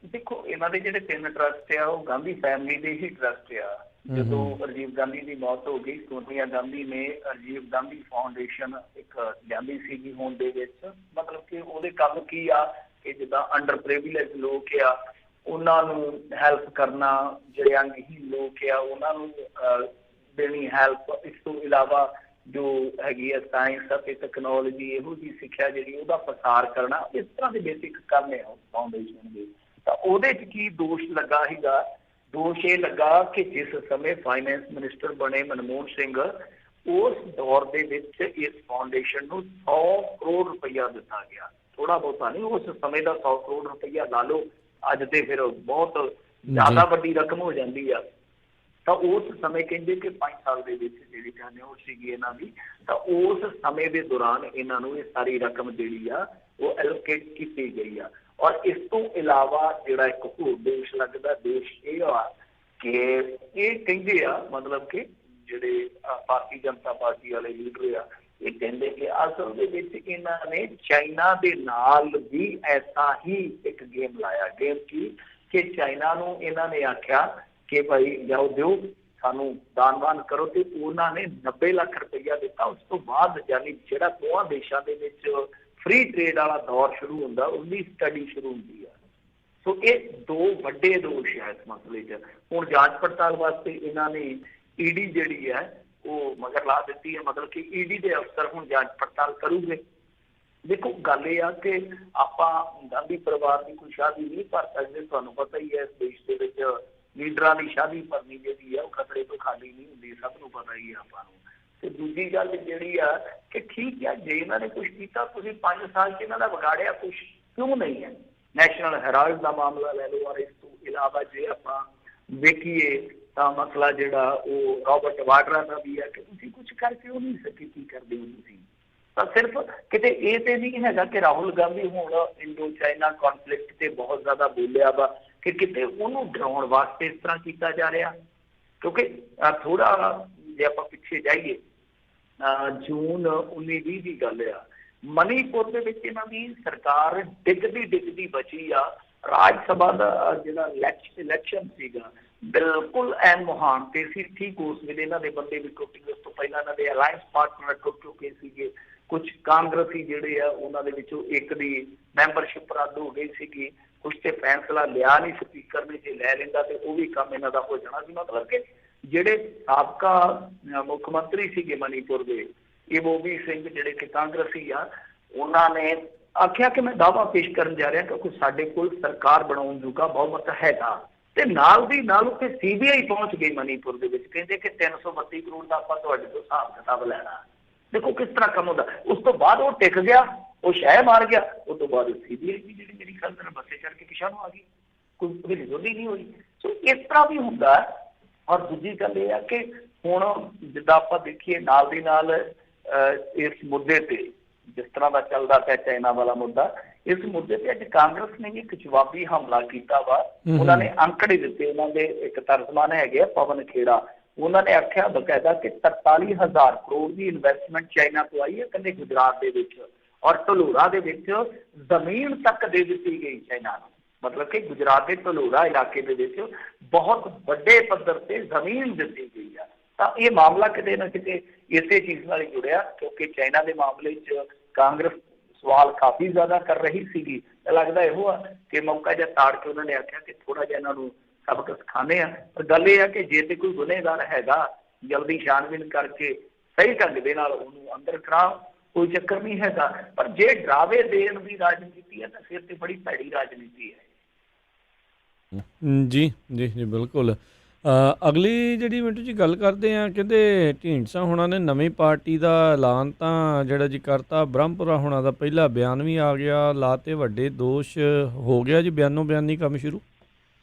ਦੇਖੋ ਇਹਨਾਂ ਦੇ ਜਿਹੜੇ 3 ਟਰਸਟ ਆ ਉਹ ਗਾਂਧੀ ਫੈਮਿਲੀ ਦੇ ਹੀ ਟਰਸਟ ਆ। ਜਦੋਂ ਰਾਜੀਵ ਗਾਂਧੀ ਦੀ ਮੌਤ ਹੋ ਗਈ, ਸੋਨੀਆ ਗਾਂਧੀ ਨੇ ਰਾਜੀਵ ਗਾਂਧੀ ਫਾਊਂਡੇਸ਼ਨ ਇੱਕ ਲਿਆਂਦੀ ਸੀਗੀ ਹੋਣ ਦੇ ਵਿੱਚ। ਮਤਲਬ ਕਿ ਉਹਦੇ ਕੰਮ ਕੀ ਆ ਕਿ ਜਿੱਦਾਂ ਅੰਡਰ ਪ੍ਰਿਵਿਲੇਜ ਲੋਕ ਆ ਉਹਨਾਂ ਨੂੰ ਹੈਲਪ ਕਰਨਾ, ਜਿਹੜੇ ਅੰਗਹੀਨ ਲੋਕ ਆ ਉਹਨਾਂ ਨੂੰ ਦੇਣੀ ਹੈਲਪ। ਇਸ ਤੋਂ ਇਲਾਵਾ ਜੋ ਹੈਗੀ ਆ ਸਾਇੰਸ ਅਤੇ ਟੈਕਨੋਲੋਜੀ, ਇਹੋ ਜਿਹੀ ਸਿੱਖਿਆ ਜਿਹੜੀ ਉਹਦਾ ਪ੍ਰਸਾਰ ਕਰਨਾ, ਇਸ ਤਰ੍ਹਾਂ ਦੇ ਬੇਸਿਕ ਕੰਮ ਆ ਉਸ ਫਾਊਂਡੇਸ਼ਨ ਦੇ। ਤਾਂ ਉਹਦੇ 'ਚ ਕੀ ਦੋਸ਼ ਲੱਗਾ ਸੀਗਾ? ਦੋਸ਼ ਇਹ ਲੱਗਾ ਕਿ ਜਿਸ ਸਮੇਂ ਫਾਈਨੈਂਸ ਮਿਨਿਸਟਰ ਬਣੇ ਮਨਮੋਹਨ ਸਿੰਘ, ਉਸ ਦੌਰ ਦੇ ਵਿੱਚ ਇਸ ਫਾਊਂਡੇਸ਼ਨ ਨੂੰ 100 ਕਰੋੜ ਰੁਪਈਆ ਦਿੱਤਾ ਗਿਆ। ਥੋੜਾ ਬਹੁਤਾ ਨਹੀਂ, ਉਸ ਸਮੇਂ ਦਾ 100 ਕਰੋੜ ਰੁਪਈਆ ਲਾ ਲਓ, ਅੱਜ ਤੇ ਫਿਰ ਬਹੁਤ ਜ਼ਿਆਦਾ ਵੱਡੀ ਰਕਮ ਹੋ ਜਾਂਦੀ ਆ ਤਾਂ ਉਸ ਸਮੇਂ ਕਹਿੰਦੇ ਕਿ 5 ਸਾਲ ਦੇ ਵਿੱਚ ਜਿਹੜੀ ਟੈਨਿਓਰ ਸੀਗੀ ਇਹਨਾਂ ਦੀ, ਤਾਂ ਉਸ ਸਮੇਂ ਦੇ ਦੌਰਾਨ ਇਹਨਾਂ ਨੂੰ ਇਹ ਸਾਰੀ ਰਕਮ ਜਿਹੜੀ ਆ ਉਹ ਐਲੋਕੇਟ ਕੀਤੀ ਗਈ ਆ। ਔਰ ਇਸ ਤੋਂ ਇਲਾਵਾ ਜਿਹੜਾ ਇੱਕ ਹੋਰ ਦੋਸ਼ ਲੱਗਦਾ, ਦੋਸ਼ ਇਹ ਆ ਕਿ ਇਹ ਕਹਿੰਦੇ ਆ ਮਤਲਬ ਕਿ ਜਿਹੜੇ ਭਾਰਤੀ ਜਨਤਾ ਪਾਰਟੀ ਵਾਲੇ ਲੀਡਰ ਆ, ਇਹ ਕਹਿੰਦੇ ਕਿ ਅਸਲ ਦੇ ਵਿੱਚ ਇਹਨਾਂ ਨੇ ਚਾਈਨਾ ਦੇ ਨਾਲ ਵੀ ਐਸਾ ਹੀ ਇੱਕ ਗੇਮ ਲਾਇਆ। ਗੇਮ ਕਿ ਚਾਈਨਾ ਨੂੰ ਇਹਨਾਂ ਨੇ ਆਖਿਆ ਕਿ ਭਾਈ ਜਾਓ ਦਿਓ ਸਾਨੂੰ ਦਾਨਵਾਨ ਕਰੋ, ਤੇ ਉਹਨਾਂ ਨੇ 90 ਲੱਖ ਰੁਪਈਆ ਦਿੱਤਾ। ਉਸ ਤੋਂ ਬਾਅਦ ਯਾਨੀ ਜਿਹੜਾ ਦੋਵਾਂ ਦੇਸ਼ਾਂ ਦੇ ਵਿੱਚ ਫ੍ਰੀ ਟ੍ਰੇਡ ਵਾਲਾ ਦੌਰ ਸ਼ੁਰੂ ਹੁੰਦਾ, ਉਹਦੀ ਸਟੱਡੀ ਸ਼ੁਰੂ ਹੁੰਦੀ ਆ। ਸੋ ਇਹ ਦੋ ਵੱਡੇ ਦੋਸ਼ ਹੈ ਇਸ ਮਸਲੇ 'ਚ। ਹੁਣ ਜਾਂਚ ਪੜਤਾਲ ਵਾਸਤੇ ਇਹਨਾਂ ਨੇ ਈਡੀ ਜਿਹੜੀ ਹੈ ਉਹ ਮਗਰ ਲਾ ਦਿੱਤੀ ਹੈ, ਮਤਲਬ ਕਿ ਈਡੀ ਦੇ ਅਫਸਰ ਹੁਣ ਜਾਂਚ ਪੜਤਾਲ ਕਰੂਗੇ। ਦੇਖੋ ਗੱਲ ਇਹ ਆ ਕਿ ਆਪਾਂ ਗਾਂਧੀ ਪਰਿਵਾਰ ਦੀ ਕੋਈ ਸ਼ਾਦੀ ਨਹੀਂ ਭਰ ਸਕਦੇ, ਤੁਹਾਨੂੰ ਪਤਾ ਹੀ ਹੈ ਇਸ ਦੇਸ਼ ਦੇ ਵਿੱਚ ਲੀਡਰਾਂ ਦੀ ਸ਼ਾਦੀ ਭਰਨੀ ਜਿਹੜੀ ਆ ਉਹ ਖਤਰੇ ਤੋਂ ਖਾਲੀ ਨਹੀਂ ਹੁੰਦੀ, ਸਭ ਨੂੰ ਪਤਾ ਹੀ ਆ ਆਪਾਂ ਨੂੰ। ਤੇ ਦੂਜੀ ਗੱਲ ਜਿਹੜੀ ਆ ਕਿ ਠੀਕ ਆ ਜੇ ਇਹਨਾਂ ਨੇ ਕੁਛ ਕੀਤਾ, ਤੁਸੀਂ 5 ਸਾਲ 'ਚ ਇਹਨਾਂ ਦਾ ਵਿਗਾੜਿਆ ਕੁਛ ਕਿਉਂ ਨਹੀਂ ਹੈ। ਨੈਸ਼ਨਲ ਹੈਰਾਲਡ ਦਾ ਮਾਮਲਾ ਲੈ ਲਓ, ਔਰ ਇਸ ਤੋਂ ਇਲਾਵਾ ਜੇ ਆਪਾਂ ਵੇਖੀਏ ਤਾਂ ਮਸਲਾ ਜਿਹੜਾ ਉਹ ਰਾਬਰਟ ਵਾਡਰਾ ਦਾ ਵੀ ਹੈ ਕਿ ਤੁਸੀਂ ਕੁਛ ਕਰਕੇ ਉਹ ਨਹੀਂ ਸਕੇ, ਕੀ ਕਰਦੇ ਹੋ ਤੁਸੀਂ। ਤਾਂ ਸਿਰਫ ਕਿਤੇ ਇਹ ਤੇ ਨਹੀਂ ਹੈਗਾ ਕਿ ਰਾਹੁਲ ਗਾਂਧੀ ਹੁਣ ਇੰਡੋ ਚਾਈਨਾ ਕੌਨਫਲਿਕਟ ਤੇ ਬਹੁਤ ਜ਼ਿਆਦਾ ਬੋਲਿਆ ਵਾ ਕਿ ਕਿਤੇ ਉਹਨੂੰ ਡਰਾਉਣ ਵਾਸਤੇ ਇਸ ਤਰ੍ਹਾਂ ਕੀਤਾ ਜਾ ਰਿਹਾ। ਕਿਉਂਕਿ ਥੋੜਾ ਜੇ ਆਪਾਂ ਪਿੱਛੇ ਜਾਈਏ, ਜੂਨ 1920 ਦੀ ਗੱਲ ਆ, ਮਨੀਪੁਰ ਦੇ ਵਿੱਚ ਇਹਨਾਂ ਦੀ ਸਰਕਾਰ ਡਿੱਗਦੀ ਬਚੀ ਆ। ਰਾਜ ਸਭਾ ਦਾ ਜਿਹੜਾ ਇਲੈਕਸ਼ਨ ਸੀਗਾ ਬਿਲਕੁਲ ਐਨ ਮੁਹਾਨ ਤੇ ਸੀ। ਠੀਕ ਉਸ ਵੇਲੇ ਇਹਨਾਂ ਦੇ ਬੰਦੇ ਵੀ ਟੁੱਟ ਗਏ। ਉਸ ਤੋਂ ਪਹਿਲਾਂ ਇਹਨਾਂ ਦੇ ਅਲਾਇੰਸ ਪਾਰਟਨਰ ਟੁੱਟ ਚੁੱਕੇ ਸੀਗੇ। ਕੁਛ ਕਾਂਗਰਸੀ ਜਿਹੜੇ ਆ ਉਹਨਾਂ ਦੇ ਵਿੱਚੋਂ ਇੱਕ ਦੀ ਮੈਂਬਰਸ਼ਿਪ ਰੱਦ ਹੋ ਗਈ ਸੀਗੀ। ਕੁਛ ਤੇ ਫੈਸਲਾ ਲਿਆ ਨਹੀਂ ਸਪੀਕਰ ਨੇ, ਜੇ ਲੈ ਲੈਂਦਾ ਤੇ ਉਹ ਵੀ ਕੰਮ ਇਹਨਾਂ ਦਾ ਹੋ ਜਾਣਾ ਸੀ। ਮਤਲਬ ਕਿ ਜਿਹੜੇ ਸਾਬਕਾ ਮੁੱਖ ਮੰਤਰੀ ਸੀਗੇ ਮਨੀਪੁਰ ਦੇ, ਈਬੋਬੀ ਸਿੰਘ ਜਿਹੜੇ ਕਿ ਕਾਂਗਰਸੀ ਆ, ਉਹਨਾਂ ਨੇ ਆਖਿਆ ਕਿ ਮੈਂ ਦਾਅਵਾ ਪੇਸ਼ ਕਰਨ ਜਾ ਰਿਹਾ ਕਿਉਂਕਿ ਸਾਡੇ ਕੋਲ ਸਰਕਾਰ ਬਣਾਉਣ ਜੋਗਾ ਬਹੁਮਤ ਹੈਗਾ। ਤੇ ਨਾਲ ਦੀ ਨਾਲ ਉੱਥੇ CBI ਪਹੁੰਚ ਗਈ ਮਨੀਪੁਰ ਦੇ ਵਿੱਚ, ਕਹਿੰਦੇ ਕਿ 332 ਕਰੋੜ ਦਾ ਆਪਾਂ ਤੁਹਾਡੇ ਤੋਂ ਹਿਸਾਬ ਕਿਤਾਬ ਲੈਣਾ। ਦੇਖੋ ਕਿਸ ਤਰ੍ਹਾਂ ਕੰਮ ਹੁੰਦਾ। ਉਸ ਤੋਂ ਬਾਅਦ ਉਹ ਟਿਕ ਗਿਆ, ਉਹ ਸ਼ਹਿ ਮਾਰ ਗਿਆ। ਉਸ ਤੋਂ ਬਾਅਦ CBI ਦੀ ਜਿਹੜੀ ਮੇਰੀ ਗੱਲ ਨਾਲ ਬੱਸੇ ਚੜ ਕੇ ਪਿਛਾਂ ਨੂੰ ਆ ਗਈ, ਕੋਈ ਵਿਰੋਧੀ ਨਹੀਂ ਹੋਈ। ਸੋ ਇਸ ਤਰ੍ਹਾਂ ਵੀ ਹੁੰਦਾ। ਔਰ ਦੂਜੀ ਗੱਲ ਇਹ ਆ ਕਿ ਹੁਣ ਜਿੱਦਾਂ ਆਪਾਂ ਦੇਖੀਏ ਨਾਲ ਦੀ ਨਾਲ ਇਸ ਮੁੱਦੇ ਤੇ ਜਿਸ ਤਰ੍ਹਾਂ ਦਾ ਚੱਲਦਾ ਪਿਆ ਚਾਈਨਾ ਵਾਲਾ ਮੁੱਦਾ, ਇਸ ਮੁੱਦੇ ਤੇ ਅੱਜ ਕਾਂਗਰਸ ਨੇ ਵੀ ਇੱਕ ਜਵਾਬੀ ਹਮਲਾ ਕੀਤਾ ਵਾ। ਉਹਨਾਂ ਨੇ ਅੰਕੜੇ ਦਿੱਤੇ, ਉਹਨਾਂ ਦੇ ਇੱਕ ਤਰਜਮਾਨ ਹੈਗੇ ਆ ਪਵਨ ਖੇੜਾ, ਉਹਨਾਂ ਨੇ ਆਖਿਆ ਬਕਾਇਦਾ ਕਿ 43,000 ਕਰੋੜ ਦੀ ਇਨਵੈਸਟਮੈਂਟ ਚਾਈਨਾ ਤੋਂ ਆਈ ਹੈ ਕਹਿੰਦੇ ਗੁਜਰਾਤ ਦੇ ਵਿੱਚ, ਔਰ ਢਲੋਰਾ ਦੇ ਵਿੱਚ ਜ਼ਮੀਨ ਤੱਕ ਦੇ ਦਿੱਤੀ ਗਈ ਚਾਈਨਾ ਨੂੰ। ਮਤਲਬ ਕਿ ਗੁਜਰਾਤ ਦੇ ਢਲੋਰਾ ਇਲਾਕੇ ਦੇ ਵਿੱਚ ਬਹੁਤ ਵੱਡੇ ਪੱਧਰ ਤੇ ਜ਼ਮੀਨ ਦਿੱਤੀ ਗਈ ਆ। ਤਾਂ ਇਹ ਮਾਮਲਾ ਕਿਤੇ ਨਾ ਕਿਤੇ ਇਸੇ ਚੀਜ਼ ਨਾਲ ਹੀ ਜੁੜਿਆ ਕਿਉਂਕਿ ਚਾਈਨਾ ਦੇ ਮਾਮਲੇ 'ਚ ਕਾਂਗਰਸ ਸਵਾਲ ਕਾਫੀ ਜ਼ਿਆਦਾ ਕਰ ਰਹੀ ਸੀਗੀ। ਤਾਂ ਲੱਗਦਾ ਇਹੋ ਆ ਕਿ ਮੌਕਾ ਜਿਹਾ ਤਾੜ ਕੇ ਉਹਨਾਂ ਨੇ ਆਖਿਆ ਕਿ ਥੋੜਾ ਜਿਹਾ ਇਹਨਾਂ ਨੂੰ ਸਬਕ ਸਿਖਾਉਂਦੇ ਆ। ਪਰ ਗੱਲ ਇਹ ਆ ਕਿ ਜੇ ਤੇ ਕੋਈ ਗੁਨੇਗਾਰ ਹੈਗਾ ਜਲਦੀ ਛਾਣਬੀਨ ਕਰਕੇ ਸਹੀ ਢੰਗ ਦੇ ਨਾਲ ਉਹਨੂੰ ਅੰਦਰ ਕਰਾਓ, ਕੋਈ ਚੱਕਰ ਨਹੀਂ ਹੈਗਾ। ਪਰ ਜੇ ਡਰਾਵੇ ਦੇਣ ਦੀ ਰਾਜਨੀਤੀ ਹੈ ਤਾਂ ਫਿਰ ਤੇ ਬੜੀ ਭੈੜੀ ਰਾਜਨੀਤੀ ਹੈ। ਜੀ ਜੀ ਜੀ ਬਿਲਕੁਲ। ਅਗਲੀ ਜਿਹੜੀ ਮਿੰਟੂ ਜੀ ਗੱਲ ਕਰਦੇ ਆ, ਕਹਿੰਦੇ ਢੀਂਡਸਾ ਹੋਣਾ ਨੇ ਨਵੀਂ ਪਾਰਟੀ ਦਾ ਐਲਾਨ ਤਾਂ ਜਿਹੜਾ ਜੀ ਕਰਤਾ। ਬ੍ਰਹਮਪੁਰਾ ਹੋਣਾ ਦਾ ਪਹਿਲਾ ਬਿਆਨ ਵੀ ਆ ਗਿਆ, ਲਾਤੇ ਵੱਡੇ ਦੋਸ਼ ਹੋ ਗਿਆ ਜੀ, ਬਿਆਨੋ ਬਿਆਨੀ ਕੰਮ ਸ਼ੁਰੂ।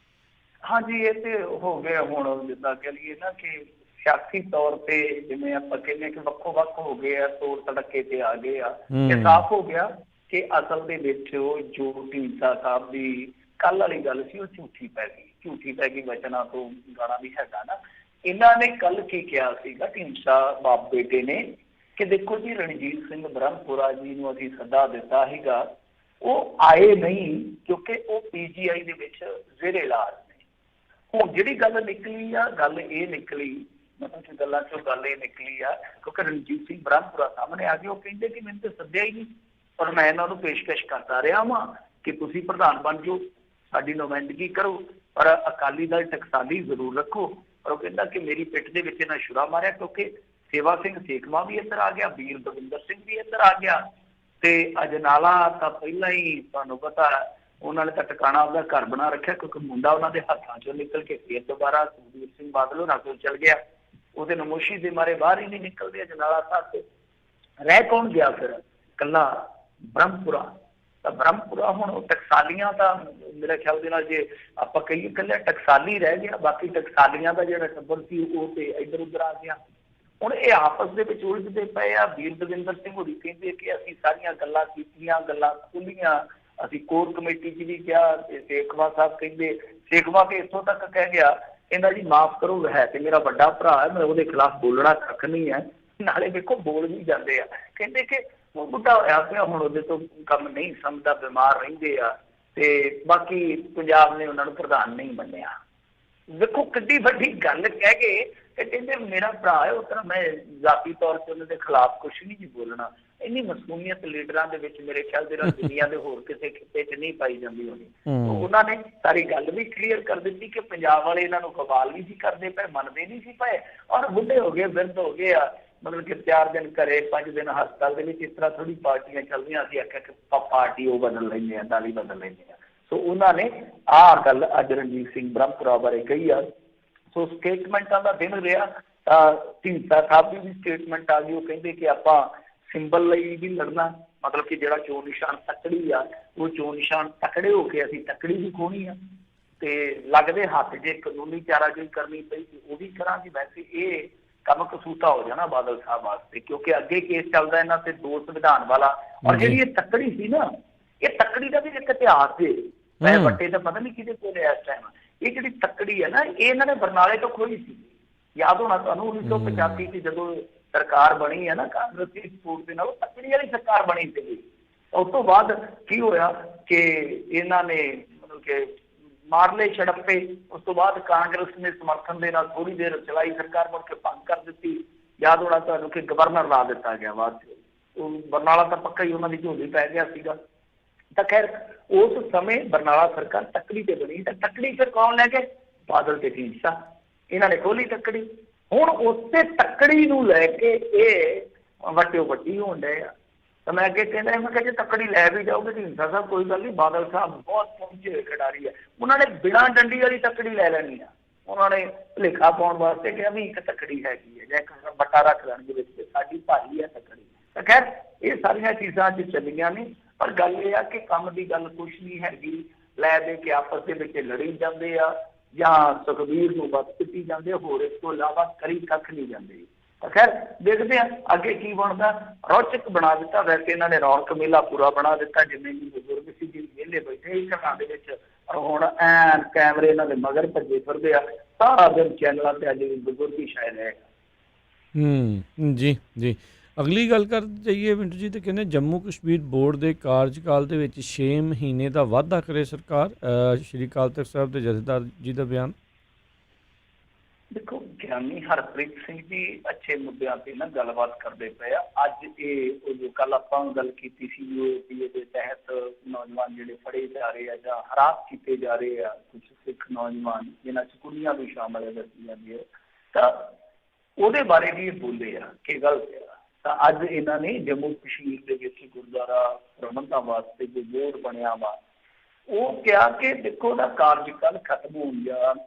ਹਾਂਜੀ ਇਹ ਤੇ ਹੋ ਗਿਆ। ਹੁਣ ਜਿੱਦਾਂ ਕਹਿ ਲਈਏ ਨਾ ਕਿ ਸਿਆਸੀ ਤੌਰ ਤੇ ਜਿਵੇਂ ਆਪਾਂ ਕਹਿੰਦੇ ਕਿ ਵੱਖੋ ਵੱਖ ਹੋ ਗਏ ਆ, ਤੋੜ ਤੜਕੇ ਤੇ ਆ ਗਏ ਆ। ਇਹ ਸਾਫ਼ ਹੋ ਗਿਆ ਕਿ ਅਸਲ ਦੇ ਵਿੱਚ ਜੋ ਢੀਂਡਸਾ ਸਾਹਿਬ ਦੀ ਕੱਲ ਵਾਲੀ ਗੱਲ ਸੀ ਉਹ ਝੂਠੀ ਪੈ ਗਈ ਵਚਨਾਂ ਤੋਂ ਗਾਣਾ ਵੀ ਹੈਗਾ ਨਾ। ਇਹਨਾਂ ਨੇ ਕੱਲ ਕੀ ਕਿਹਾ ਸੀਗਾ ਢੀਂਡਸਾ ਬਾਪ ਬੇਟੇ ਨੇ ਕਿ ਦੇਖੋ ਜੀ ਰਣਜੀਤ ਸਿੰਘ ਬ੍ਰਹਮਪੁਰਾ ਜੀ ਨੂੰ ਅਸੀਂ ਸੱਦਾ ਦਿੱਤਾ ਸੀਗਾ, ਉਹ ਆਏ ਨਹੀਂ ਕਿਉਂਕਿ ਉਹ PGI ਦੇ ਵਿੱਚ ਜ਼ੇਰੇ ਇਲਾਜ ਨੇ। ਹੁਣ ਜਿਹੜੀ ਗੱਲ ਨਿਕਲੀ ਆ, ਗੱਲ ਇਹ ਨਿਕਲੀ ਮਤਲਬ ਕਿ ਗੱਲਾਂ ਚੋਂ ਗੱਲ ਇਹ ਨਿਕਲੀ ਆ ਕਿਉਂਕਿ ਰਣਜੀਤ ਸਿੰਘ ਬ੍ਰਹਮਪੁਰਾ ਸਾਹਮਣੇ ਆ ਗਏ। ਉਹ ਕਹਿੰਦੇ ਕਿ ਮੈਨੂੰ ਤਾਂ ਸੱਦਿਆ ਹੀ ਨਹੀਂ, ਪਰ ਮੈਂ ਇਹਨਾਂ ਨੂੰ ਪੇਸ਼ਕਸ਼ ਕਰਦਾ ਰਿਹਾ ਵਾਂ ਕਿ ਤੁਸੀਂ ਪ੍ਰਧਾਨ ਬਣ ਜਾਓ, ਸਾਡੀ ਨੁਮਾਇੰਦਗੀ ਕਰੋ, ਪਰ ਅਕਾਲੀ ਦਲ ਟਕਸਾਲੀ ਜ਼ਰੂਰ ਰੱਖੋ। ਪਰ ਉਹ ਕਹਿੰਦਾ ਕਿ ਮੇਰੀ ਪਿੱਠ ਦੇ ਵਿੱਚ ਇਹਨਾਂ ਛੁਰਾ ਮਾਰਿਆ ਕਿਉਂਕਿ ਸੇਵਾ ਸਿੰਘ ਸੇਖਵਾ ਵੀ ਇੱਧਰ ਆ ਗਿਆ, ਵੀਰ ਦਵਿੰਦਰ ਸਿੰਘ ਵੀ ਇੱਧਰ ਆ ਗਿਆ, ਤੇ ਅਜਨਾਲਾ ਤਾਂ ਪਹਿਲਾਂ ਹੀ ਤੁਹਾਨੂੰ ਪਤਾ ਉਹਨਾਂ ਨੇ ਤਾਂ ਟਿਕਾਣਾ ਉਹਦਾ ਘਰ ਬਣਾ ਰੱਖਿਆ ਕਿਉਂਕਿ ਮੁੰਡਾ ਉਹਨਾਂ ਦੇ ਹੱਥਾਂ ਚੋਂ ਨਿਕਲ ਕੇ ਫਿਰ ਦੁਬਾਰਾ ਸੁਖਬੀਰ ਸਿੰਘ ਬਾਦਲ ਉਹਨਾਂ ਕੋਲ ਚਲ ਗਿਆ। ਉਹਦੇ ਨਮੋਸ਼ੀ ਦੇ ਮਾਰੇ ਬਾਹਰ ਹੀ ਨਹੀਂ ਨਿਕਲਦੇ ਅਜਨਾਲਾ ਸਾਹਿਬ ਤੇ। ਰਹਿ ਕੌਣ ਗਿਆ ਫਿਰ? ਇਕੱਲਾ ਬ੍ਰਹਮਪੁਰਾ। ਤਾਂ ਬ੍ਰਹਮਪੁਰਾ ਹੁਣ ਉਹ ਟਕਸਾਲੀਆਂ ਤਾਂ ਮੇਰੇ ਖਿਆਲ ਦੇ ਨਾਲ ਜੇ ਆਪਾਂ ਕਹੀਏ ਇਕੱਲੇ ਟਕਸਾਲੀ ਰਹਿ ਗਿਆ, ਬਾਕੀ ਟਕਸਾਲੀਆਂ ਦਾ ਜਿਹੜਾ ਟੱਬਰ ਸੀ ਉਹ ਤੇ ਇੱਧਰ ਉੱਧਰ ਆ ਗਿਆ। ਹੁਣ ਇਹ ਆਪਸ ਦੇ ਵਿੱਚ ਉਲਝਦੇ ਪਏ ਆ। ਵੀਰ ਦਵਿੰਦਰ ਸਿੰਘ ਹੋਰੀ ਕਹਿੰਦੇ ਕਿ ਅਸੀਂ ਸਾਰੀਆਂ ਗੱਲਾਂ ਕੀਤੀਆਂ, ਗੱਲਾਂ ਖੁੱਲੀਆਂ, ਅਸੀਂ ਕੋਰ ਕਮੇਟੀ 'ਚ ਵੀ ਕਿਹਾ। ਤੇ ਸੇਖਵਾ ਸਾਹਿਬ ਕਹਿੰਦੇ, ਸੇਖਵਾ ਕੇ ਇੱਥੋਂ ਤੱਕ ਕਹਿ ਗਿਆ, ਕਹਿੰਦਾ ਜੀ ਮਾਫ਼ ਕਰੋ, ਹੈ ਤੇ ਮੇਰਾ ਵੱਡਾ ਭਰਾ ਹੈ, ਮੈਂ ਉਹਦੇ ਖਿਲਾਫ ਬੋਲਣਾ ਕੱਖ ਨਹੀਂ ਹੈ। ਨਾਲੇ ਵੇਖੋ ਬੋਲ ਵੀ ਜਾਂਦੇ ਆ, ਕਹਿੰਦੇ ਕਿ ਉਹ ਬੁੱਢਾ ਹੋਇਆ ਪਿਆ, ਹੁਣ ਉਹਦੇ ਤੋਂ ਕੰਮ ਨਹੀਂ ਸਮਝਦਾ, ਬਿਮਾਰ ਰਹਿੰਦੇ ਆ, ਤੇ ਬਾਕੀ ਪੰਜਾਬ ਨੇ ਉਹਨਾਂ ਨੂੰ ਪ੍ਰਧਾਨ ਨਹੀਂ ਮੰਨਿਆ। ਵੇਖੋ ਕਿੱਡੀ ਵੱਡੀ ਗੱਲ ਕਹਿ ਕੇ ਤੇ ਕਹਿੰਦੇ ਮੇਰਾ ਭਰਾ ਹੈ, ਉਸ ਤਰ੍ਹਾਂ ਮੈਂ ਜ਼ਾਤੀ ਤੌਰ ਤੇ ਉਹਨਾਂ ਦੇ ਖਿਲਾਫ ਕੁਛ ਨਹੀਂ ਜੀ ਬੋਲਣਾ। ਇੰਨੀ ਮਸੂਮੀਅਤ ਲੀਡਰਾਂ ਦੇ ਵਿੱਚ ਮੇਰੇ ਖਿਆਲ ਦੇ ਨਾਲ ਦੁਨੀਆ ਦੇ ਹੋਰ ਕਿਸੇ ਖਿੱਤੇ 'ਚ ਨਹੀਂ ਪਾਈ ਜਾਂਦੀ ਹੋਣੀ। ਉਹਨਾਂ ਨੇ ਸਾਰੀ ਗੱਲ ਵੀ ਕਲੀਅਰ ਕਰ ਦਿੱਤੀ ਕਿ ਪੰਜਾਬ ਵਾਲੇ ਇਹਨਾਂ ਨੂੰ ਕਬਾਲ ਨਹੀਂ ਸੀ ਕਰਦੇ ਪਏ, ਮੰਨਦੇ ਨਹੀਂ ਸੀ ਪਏ, ਔਰ ਬੁੱਢੇ ਹੋ ਗਏ, ਬਿਰਧ ਹੋ ਗਏ ਆ। ਮਤਲਬ ਕਿ 4 ਦਿਨ ਘਰੇ, 5 ਦਿਨ ਹਸਪਤਾਲ ਦੇ ਵਿੱਚ। ਇਸ ਤਰ੍ਹਾਂ ਥੋੜੀ ਪਾਰਟੀਆਂ ਚੱਲਦੀਆਂ। ਅਸੀਂ ਆਖਿਆ ਕਿ ਪਾਰਟੀ ਉਹ ਬਦਲ ਲੈਂਦੇ ਆ, ਦਾਲੀ ਬਦਲ ਲੈਂਦੇ ਆ। ਸੋ ਉਹਨਾਂ ਨੇ ਆਹ ਗੱਲ ਅੱਜ ਰਣਜੀਤ ਸਿੰਘ ਬ੍ਰਹਮਪੁਰਾ ਬਾਰੇ ਕਹੀ ਆ। ਸੋ ਸਟੇਟਮੈਂਟਾਂ ਦਾ ਦਿਨ ਰਿਹਾ। ਢੀਂਡਸਾ ਸਾਹਿਬ ਦੀ ਵੀ ਸਟੇਟਮੈਂਟ ਆ ਗਈ। ਉਹ ਕਹਿੰਦੇ ਕਿ ਆਪਾਂ ਸਿੰਬਲ ਲਈ ਵੀ ਲੜਨਾ, ਮਤਲਬ ਕਿ ਜਿਹੜਾ ਚੋਣ ਨਿਸ਼ਾਨ ਤੱਕੜੀ ਆ, ਉਹ ਚੋਣ ਨਿਸ਼ਾਨ ਤਕੜੇ ਹੋ ਕੇ ਅਸੀਂ ਤੱਕੜੀ ਵੀ ਖੋਣੀ ਆ, ਤੇ ਲੱਗਦੇ ਹੱਥ ਜੇ ਕਾਨੂੰਨੀ ਚਾਰਾਜੋਈ ਕਰਨੀ ਪਈ ਉਹ ਵੀ ਕਰਾਂਗੇ। ਵੈਸੇ ਇਹ ਕੰਮ ਕਸੂਤਾ ਹੋ ਜਾਣਾ ਬਾਦਲ ਸਾਹਿਬ ਵਾਸਤੇ, ਕਿਉਂਕਿ ਅੱਗੇ ਕੇਸ ਚੱਲਦਾ ਇਹਨਾਂ ਤੇ 2 ਸੰਵਿਧਾਨ ਵਾਲਾ। ਔਰ ਜਿਹੜੀ ਇਹ ਤੱਕੜੀ ਸੀ ਨਾ, ਇਹ ਤੱਕੜੀ ਦਾ ਵੀ ਇੱਕ ਇਤਿਹਾਸ ਹੈ। ਮੈਂ ਵੱਟੇ ਤਾਂ ਪਤਾ ਨਹੀਂ ਕਿਹਦੇ ਕੋਲ ਇਸ ਟਾਈਮ। ਇਹ ਜਿਹੜੀ ਤੱਕੜੀ ਹੈ ਨਾ, ਇਹ ਇਹਨਾਂ ਨੇ ਬਰਨਾਲੇ ਤੋਂ ਖੋਈ ਸੀ। ਯਾਦ ਹੋਣਾ ਤੁਹਾਨੂੰ 1985 ਚ ਜਦੋਂ ਸਰਕਾਰ ਬਣੀ ਹੈ ਨਾ ਕਾਂਗਰਸੀ ਸਪੋਰਟ ਦੇ ਨਾਲ, ਉਹ ਤੱਕੜੀ ਵਾਲੀ ਸਰਕਾਰ ਬਣੀ ਸੀ। ਉਸ ਤੋਂ ਬਾਅਦ ਕੀ ਹੋਇਆ ਕਿ ਇਹਨਾਂ ਨੇ ਮਤਲਬ ਕਿ ਮਾਰ ਲਏ ਛੜੱਪੇ। ਉਸ ਤੋਂ ਬਾਅਦ ਕਾਂਗਰਸ ਨੇ ਸਮਰਥਨ ਦੇ ਨਾਲ ਥੋੜੀ ਦੇਰ ਚਲਾਈ ਸਰਕਾਰ, ਮੁੜ ਕੇ ਭੰਗ ਕਰ ਦਿੱਤੀ। ਯਾਦ ਹੋਣਾ ਤੁਹਾਨੂੰ ਕਿ ਗਵਰਨਰ ਲਾ ਦਿੱਤਾ ਗਿਆ ਬਾਅਦ ਚ। ਬਰਨਾਲਾ ਤਾਂ ਪੱਕਾ ਹੀ ਉਹਨਾਂ ਦੀ ਝੋਲੀ ਪੈ ਗਿਆ ਸੀਗਾ। ਤਾਂ ਖੈਰ ਉਸ ਸਮੇਂ ਬਰਨਾਲਾ ਸਰਕਾਰ ਤੱਕੜੀ ਤੇ ਬਣੀ। ਤਾਂ ਤੱਕੜੀ ਫਿਰ ਕੌਣ ਲੈ ਕੇ? ਬਾਦਲ ਤੇ ਢੀਂਡਸਾ, ਇਹਨਾਂ ਨੇ ਖੋਲੀ ਤੱਕੜੀ। ਹੁਣ ਉਸੇ ਤੱਕੜੀ ਨੂੰ ਲੈ ਕੇ ਇਹ ਵੱਟਿਓ ਵੱਟੀ ਹੋਣ ਡਏ ਆ। ਤਾਂ ਮੈਂ ਅੱਗੇ ਕਹਿੰਦਾ, ਮੈਂ ਕਿਹਾ ਜੇ ਤੱਕੜੀ ਲੈ ਵੀ ਜਾਓਗੇ ਢੀਂਡਸਾ ਸਾਹਿਬ ਕੋਈ ਗੱਲ ਨਹੀਂ, ਬਾਦਲ ਸਾਹਿਬ ਬਹੁਤ ਪਹੁੰਚੇ ਹੋਏ ਖਿਡਾਰੀ ਆ। ਉਹਨਾਂ ਨੇ ਬਿਨਾਂ ਡੰਡੀ ਵਾਲੀ ਤੱਕੜੀ ਲੈ ਲੈਣੀ ਆ। ਉਹਨਾਂ ਨੇ ਭੁਲੇਖਾ ਪਾਉਣ ਵਾਸਤੇ ਕਿਹਾ ਵੀ ਇੱਕ ਤੱਕੜੀ ਹੈਗੀ ਹੈ, ਜਾਂ ਇੱਕ ਬੱਟਾ ਰੱਖ ਲੈਣਗੇ ਵਿੱਚ, ਸਾਡੀ ਭਾਰੀ ਹੈ ਤੱਕੜੀ। ਤਾਂ ਖੈਰ ਇਹ ਸਾਰੀਆਂ ਚੀਜ਼ਾਂ ਅੱਜ ਚੱਲੀਆਂ ਨੇ। ਪਰ ਗੱਲ ਇਹ ਆ ਕਿ ਕੰਮ ਦੀ ਗੱਲ ਕੁਛ ਨਹੀਂ ਹੈਗੀ। ਲੈ ਦੇ ਕੇ ਆਪਸ ਦੇ ਵਿੱਚ ਲੜੀ ਜਾਂਦੇ ਆ, ਜਾਂ ਸੁਖਬੀਰ ਨੂੰ ਬਸ ਪਿੱਟੀ ਜਾਂਦੇ, ਹੋਰ ਇਸ ਤੋਂ ਇਲਾਵਾ ਕਰੀ ਕੱਖ ਨਹੀਂ ਜਾਂਦੇ। ਤਾਂ ਖੈਰ ਦੇਖਦੇ ਆ ਅੱਗੇ ਕੀ ਬਣਦਾ। ਰੌਚਕ ਬਣਾ ਦਿੱਤਾ ਵੈਸੇ ਇਹਨਾਂ ਨੇ, ਰੌਣਕ ਮੇਲਾ ਪੂਰਾ ਬਣਾ ਦਿੱਤਾ। ਜਿੰਨੇ ਵੀ ਬਜ਼ੁਰਗ ਸੀ ਜੀ ਵਿਹਲੇ ਬੈਠੇ ਹੀ ਘਰਾਂ ਦੇ ਵਿੱਚ, ਹੁਣ ਐਨ ਕੈਮਰੇ ਇਹਨਾਂ ਦੇ ਮਗਰ ਭੱਜੇ ਫਿਰਦੇ ਆ। ਸਾਰਾ ਦਿਨ ਚੈਨਲਾਂ ਤੇ ਅੱਜ ਬਜ਼ੁਰਗ ਹੀ ਸ਼ਾਇਦ ਹੈ। ਜੀ ਜੀ। ਅਗਲੀ ਗੱਲ ਕਰ ਜਾਈਏ ਮਿੰਟੂ ਜੀ, ਤੇ ਕਹਿੰਦੇ ਜੰਮੂ ਕਸ਼ਮੀਰ ਬੋਰਡ ਦੇ ਕਾਰਜਕਾਲ ਦੇ ਵਿੱਚ 6 ਮਹੀਨੇ ਦਾ ਵਾਧਾ ਕਰੇ ਸਰਕਾਰ। ਸ਼੍ਰੀ ਅਕਾਲ ਤਖਤ ਸਾਹਿਬ ਦੇ ਜਥੇਦਾਰ ਜੀ ਦਾ ਬਿਆਨ। ਦੇਖੋ ਗਿਆਨੀ ਹਰਪ੍ਰੀਤ ਸਿੰਘ ਜੀ ਅੱਛੇ ਮੁੱਦਿਆਂ ਤੇ ਨਾ ਗੱਲਬਾਤ ਕਰਦੇ ਪਏ ਆ। ਅੱਜ ਇਹ ਜੋ ਕੱਲ ਆਪਾਂ ਗੱਲ ਕੀਤੀ ਸੀ UAPA ਦੇ ਤਹਿਤ ਨੌਜਵਾਨ ਜਿਹੜੇ ਫੜੇ ਜਾ ਰਹੇ ਆ ਜਾਂ ਹਰਾਸ ਕੀਤੇ ਜਾ ਰਹੇ ਆ, ਕੁਝ ਸਿੱਖ ਨੌਜਵਾਨ ਜਿਨ੍ਹਾਂ 'ਚ ਕੁੜੀਆਂ ਵੀ ਸ਼ਾਮਲ ਹੈ ਦੱਸੀ ਜਾਂਦੀ ਹੈ, ਤਾਂ ਉਹਦੇ ਬਾਰੇ ਵੀ ਇਹ ਬੋਲੇ ਆ ਕਿ ਗਲਤ ਆ। ਤਾਂ ਅੱਜ ਇਹਨਾਂ ਨੇ ਜੰਮੂ ਕਸ਼ਮੀਰ ਦੇ ਵਿੱਚ ਗੁਰਦੁਆਰਾ ਪ੍ਰਬੰਧਾਂ ਵਾਸਤੇ ਜੋ ਬੋਰਡ ਬਣਿਆ ਵਾ, ਉਹ ਕਿਹਾ ਕਿ ਦੇਖੋ ਉਹਦਾ ਕਾਰਜਕਾਲ ਖਤਮ ਹੋਣ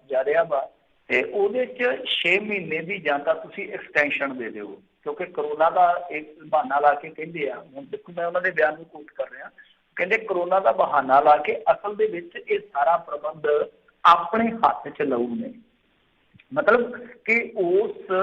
ਜਾ ਰਿਹਾ ਵਾ, ਤੇ ਉਹਦੇ 'ਚ 6 ਮਹੀਨੇ ਦੀ ਜਾਂ ਤਾਂ ਤੁਸੀਂ ਐਕਸਟੈਂਸ਼ਨ ਦੇ ਦਿਓ, ਕਿਉਂਕਿ ਕਰੋਨਾ ਦਾ ਇੱਕ ਬਹਾਨਾ ਲਾ ਕੇ ਕਹਿੰਦੇ ਆ। ਹੁਣ ਦੇਖੋ ਮੈਂ ਉਹਨਾਂ ਦੇ ਬਿਆਨ ਨੂੰ ਕੋਟ ਕਰ ਰਿਹਾ, ਕਹਿੰਦੇ ਕਰੋਨਾ ਦਾ ਬਹਾਨਾ ਲਾ ਕੇ ਅਸਲ ਦੇ ਵਿੱਚ ਇਹ ਸਾਰਾ ਪ੍ਰਬੰਧ ਆਪਣੇ ਹੱਥ 'ਚ ਲਊ ਨੇ। ਮਤਲਬ ਕਿ ਉਸ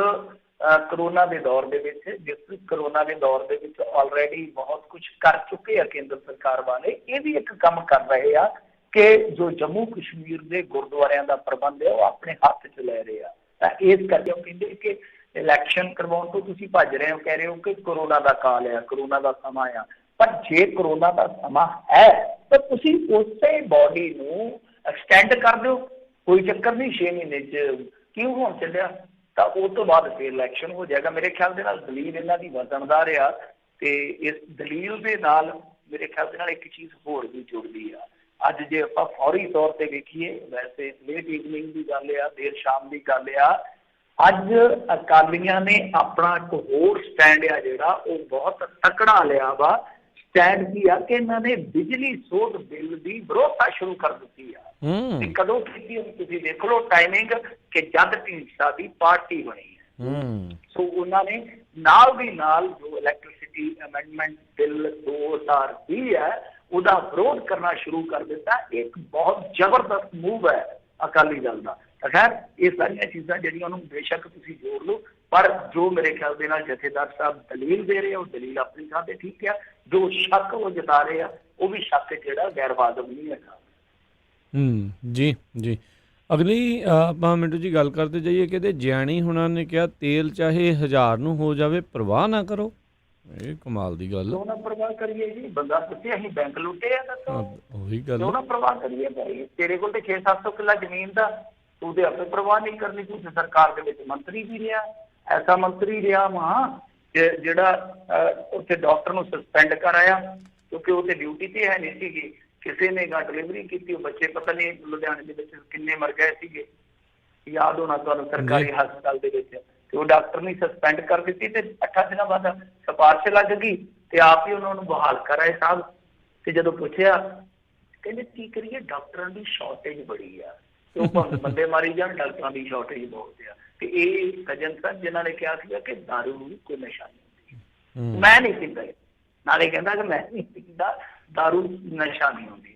ਕਰੋਨਾ ਦੇ ਦੌਰ ਦੇ ਵਿੱਚ, ਜਿਸ ਕਰੋਨਾ ਦੇ ਦੌਰ ਦੇ ਵਿੱਚ ਆਲਰੇਡੀ ਬਹੁਤ ਕੁਝ ਕਰ ਚੁੱਕੇ ਆ ਕੇਂਦਰ ਸਰਕਾਰ ਵਾਲੇ, ਇਹ ਵੀ ਇੱਕ ਕੰਮ ਕਰ ਰਹੇ ਆ ਕਿ ਜੋ ਜੰਮੂ ਕਸ਼ਮੀਰ ਦੇ ਗੁਰਦੁਆਰਿਆਂ ਦਾ ਪ੍ਰਬੰਧ ਹੈ ਉਹ ਆਪਣੇ ਹੱਥ 'ਚ ਲੈ ਰਹੇ ਆ। ਤਾਂ ਇਸ ਕਰਕੇ ਉਹ ਕਹਿੰਦੇ ਕਿ ਇਲੈਕਸ਼ਨ ਕਰਵਾਉਣ ਤੋਂ ਤੁਸੀਂ ਭੱਜ ਰਹੇ ਹੋ, ਕਹਿ ਰਹੇ ਹੋ ਕਿ ਕਰੋਨਾ ਦਾ ਕਾਲ ਆ, ਕਰੋਨਾ ਦਾ ਸਮਾਂ ਆ। ਪਰ ਜੇ ਕਰੋਨਾ ਦਾ ਸਮਾਂ ਹੈ ਤਾਂ ਤੁਸੀਂ ਉਸੇ ਬੋਡੀ ਨੂੰ ਐਕਸਟੈਂਡ ਕਰ ਦਿਓ, ਕੋਈ ਚੱਕਰ ਨਹੀਂ। 6 ਮਹੀਨੇ 'ਚ ਕਿਉਂ ਹੋਣ ਚੱਲਿਆ? ਤਾਂ ਉਸ ਤੋਂ ਬਾਅਦ ਫਿਰ ਇਲੈਕਸ਼ਨ ਹੋ ਜਾਏਗਾ। ਮੇਰੇ ਖਿਆਲ ਦੇ ਨਾਲ ਦਲੀਲ ਇਹਨਾਂ ਦੀ ਵਜ਼ਨਦਾਰ ਆ, ਤੇ ਇਸ ਦਲੀਲ ਦੇ ਨਾਲ ਮੇਰੇ ਖਿਆਲ ਦੇ ਨਾਲ ਇੱਕ ਚੀਜ਼ ਹੋਰ ਵੀ ਜੁੜਦੀ ਆ। ਅੱਜ ਜੇ ਆਪਾਂ ਫੌਰੀ ਤੌਰ ਤੇ ਵੇਖੀਏ, ਵੈਸੇ ਲੇਟ ਈਵਨਿੰਗ ਦੀ ਗੱਲ ਆ, ਦੇਰ ਸ਼ਾਮ ਦੀ ਗੱਲ ਆ, ਅੱਜ ਅਕਾਲੀਆਂ ਨੇ ਆਪਣਾ ਇੱਕ ਹੋਰ ਸਟੈਂਡ ਆ ਜਿਹੜਾ ਉਹ ਬਹੁਤ ਤਕੜਾ ਲਿਆ ਵਾ। ਸਟੈਂਡ ਕੀ ਆ ਕਿ ਇਹਨਾਂ ਨੇ ਬਿਜਲੀ ਸੋਧ ਬਿੱਲ ਦੀ ਵਿਰੋਧਤਾ ਸ਼ੁਰੂ ਕਰ ਦਿੱਤੀ ਆ। ਤੇ ਕਦੋਂ ਕੀਤੀ ਤੁਸੀਂ ਦੇਖ ਲਓ ਟਾਈਮਿੰਗ, ਕਿ ਜਦ ਢੀਂਡਸਾ ਦੀ ਪਾਰਟੀ ਬਣੀ ਹੈ। ਸੋ ਉਹਨਾਂ ਨੇ ਨਾਲ ਦੀ ਨਾਲ ਜੋ ਇਲੈਕਟ੍ਰਿਸਿਟੀ ਅਮੈਂਡਮੈਂਟ ਬਿੱਲ 2020 ਹੈ ਉਹਦਾ ਵਿਰੋਧ ਕਰਨਾ ਸ਼ੁਰੂ ਕਰ ਦਿੱਤਾ। ਇੱਕ ਬਹੁਤ ਜ਼ਬਰਦਸਤ ਮੂਵ ਹੈ ਅਕਾਲੀ ਦਲ ਦਾ। ਤਾਂ ਖੈਰ ਇਹ ਸਾਰੀਆਂ ਚੀਜ਼ਾਂ ਜਿਹੜੀਆਂ ਉਹਨੂੰ ਬੇਸ਼ੱਕ ਤੁਸੀਂ ਜੋੜ ਲਓ, ਪਰ ਜੋ ਮੇਰੇ ਖਿਆਲ ਦੇ ਨਾਲ ਜਥੇਦਾਰ ਸਾਹਿਬ ਦਲੀਲ ਦੇ ਰਹੇ, ਉਹ ਦਲੀਲ ਆਪਣੀ ਥਾਂ ਤੇ ਠੀਕ ਆ। ਜੋ ਸ਼ੱਕ ਉਹ ਜਤਾ ਰਹੇ ਆ, ਉਹ ਵੀ ਸ਼ੱਕ ਜਿਹੜਾ ਗੈਰ ਵਾਜਬ ਨਹੀਂ ਹੈਗਾ। ਜੀ ਜੀ। ਅਗਲੀ ਆਪਾਂ ਮਿੰਟੂ ਜੀ ਗੱਲ ਕਰਦੇ ਜਾਈਏ, ਕਹਿੰਦੇ ਜਿਆਣੀ ਹੁਣਾਂ ਨੇ ਕਿਹਾ ਤੇਲ ਚਾਹੇ 1000 ਨੂੰ ਹੋ ਜਾਵੇ ਪਰਵਾਹ ਨਾ ਕਰੋ। ਇਹ ਕਮਾਲ ਦੀ ਗੱਲ। ਕਿਉਂ ਨਾ ਪਰਵਾਹ ਕਰੀਏ ਜੀ? ਬੰਦਾ ਪੁੱਛੇ ਅਸੀਂ ਬੈਂਕ ਲੁੱਟੇ ਆ, ਦੱਸੋ ਉਹੀ ਗੱਲ। ਕਿਉਂ ਨਾ ਪਰਵਾਹ ਕਰੀਏ ਭਾਈ? ਤੇਰੇ ਕੋਲ ਤੇ 600-700 ਕਿੱਲਾ ਜ਼ਮੀਨ ਦਾ, ਤੂੰ ਤੇ ਆਪੇ ਪਰਵਾਹ ਨਹੀਂ ਕਰਨੀ। ਤੂੰ ਸਰਕਾਰ ਦੇ ਵਿੱਚ ਮੰਤਰੀ ਵੀ ਰਿਹਾ, ਐਸਾ ਮੰਤਰੀ ਰਿਹਾ ਵਾਂ ਜਿਹੜਾ ਉੱਥੇ ਡਾਕਟਰ ਨੂੰ ਸਸਪੈਂਡ ਕਰਾਇਆ ਕਿਉਂਕਿ ਉਹ ਤੇ ਡਿਊਟੀ ਤੇ ਹੈ ਨਹੀਂ ਸੀਗੀ। ਕਿਸੇ ਨੇ ਡਿਲੀਵਰੀ ਕੀਤੀ, ਉਹ ਬੱਚੇ ਪਤਾ ਨਹੀਂ ਲੁਧਿਆਣੇ ਦੇ ਵਿੱਚ ਕਿੰਨੇ ਮਰ ਗਏ ਸੀਗੇ, ਯਾਦ ਹੋਣਾ ਤੁਹਾਨੂੰ, ਸਰਕਾਰੀ ਹਸਪਤਾਲ ਦੇ ਵਿੱਚ। ਤੇ ਉਹ ਡਾਕਟਰ ਨੇ ਸਸਪੈਂਡ ਕਰ ਦਿੱਤੀ ਤੇ 8 ਦਿਨਾਂ ਬਾਅਦ ਸਿਫਾਰਿਸ਼ ਲੱਗ ਗਈ ਤੇ ਆਪ ਹੀ ਉਹਨਾਂ ਨੂੰ ਬਹਾਲ ਕਰਾਏ ਸਾਹਿਬ। ਤੇ ਜਦੋਂ ਪੁੱਛਿਆ ਕਹਿੰਦੇ ਕੀ ਕਰੀਏ, ਡਾਕਟਰਾਂ ਦੀ ਸ਼ਾਰਟੇਜ ਬੜੀ ਆ, ਤੇ ਉਹ ਭਾਵੇਂ ਬੰਦੇ ਮਾਰੀ ਜਾਣ, ਡਾਕਟਰਾਂ ਦੀ ਸ਼ਾਰਟੇਜ ਬਹੁਤ ਆ। ਤੇ ਇਹ ਸੱਜਣ ਸਨ ਜਿਨ੍ਹਾਂ ਨੇ ਕਿਹਾ ਸੀਗਾ ਕਿ ਦਾਰੂ ਨੂੰ ਕੋਈ ਨਸ਼ਾ ਨਹੀਂ ਹੁੰਦੀ। ਮੈਂ ਨਹੀਂ ਪੀਂਦਾ, ਨਾਲੇ ਕਹਿੰਦਾ ਕਿ ਮੈਂ ਨਹੀਂ ਪੀਂਦਾ, ਦਾਰੂ ਨਸ਼ਾ ਨਹੀਂ ਹੁੰਦੀ।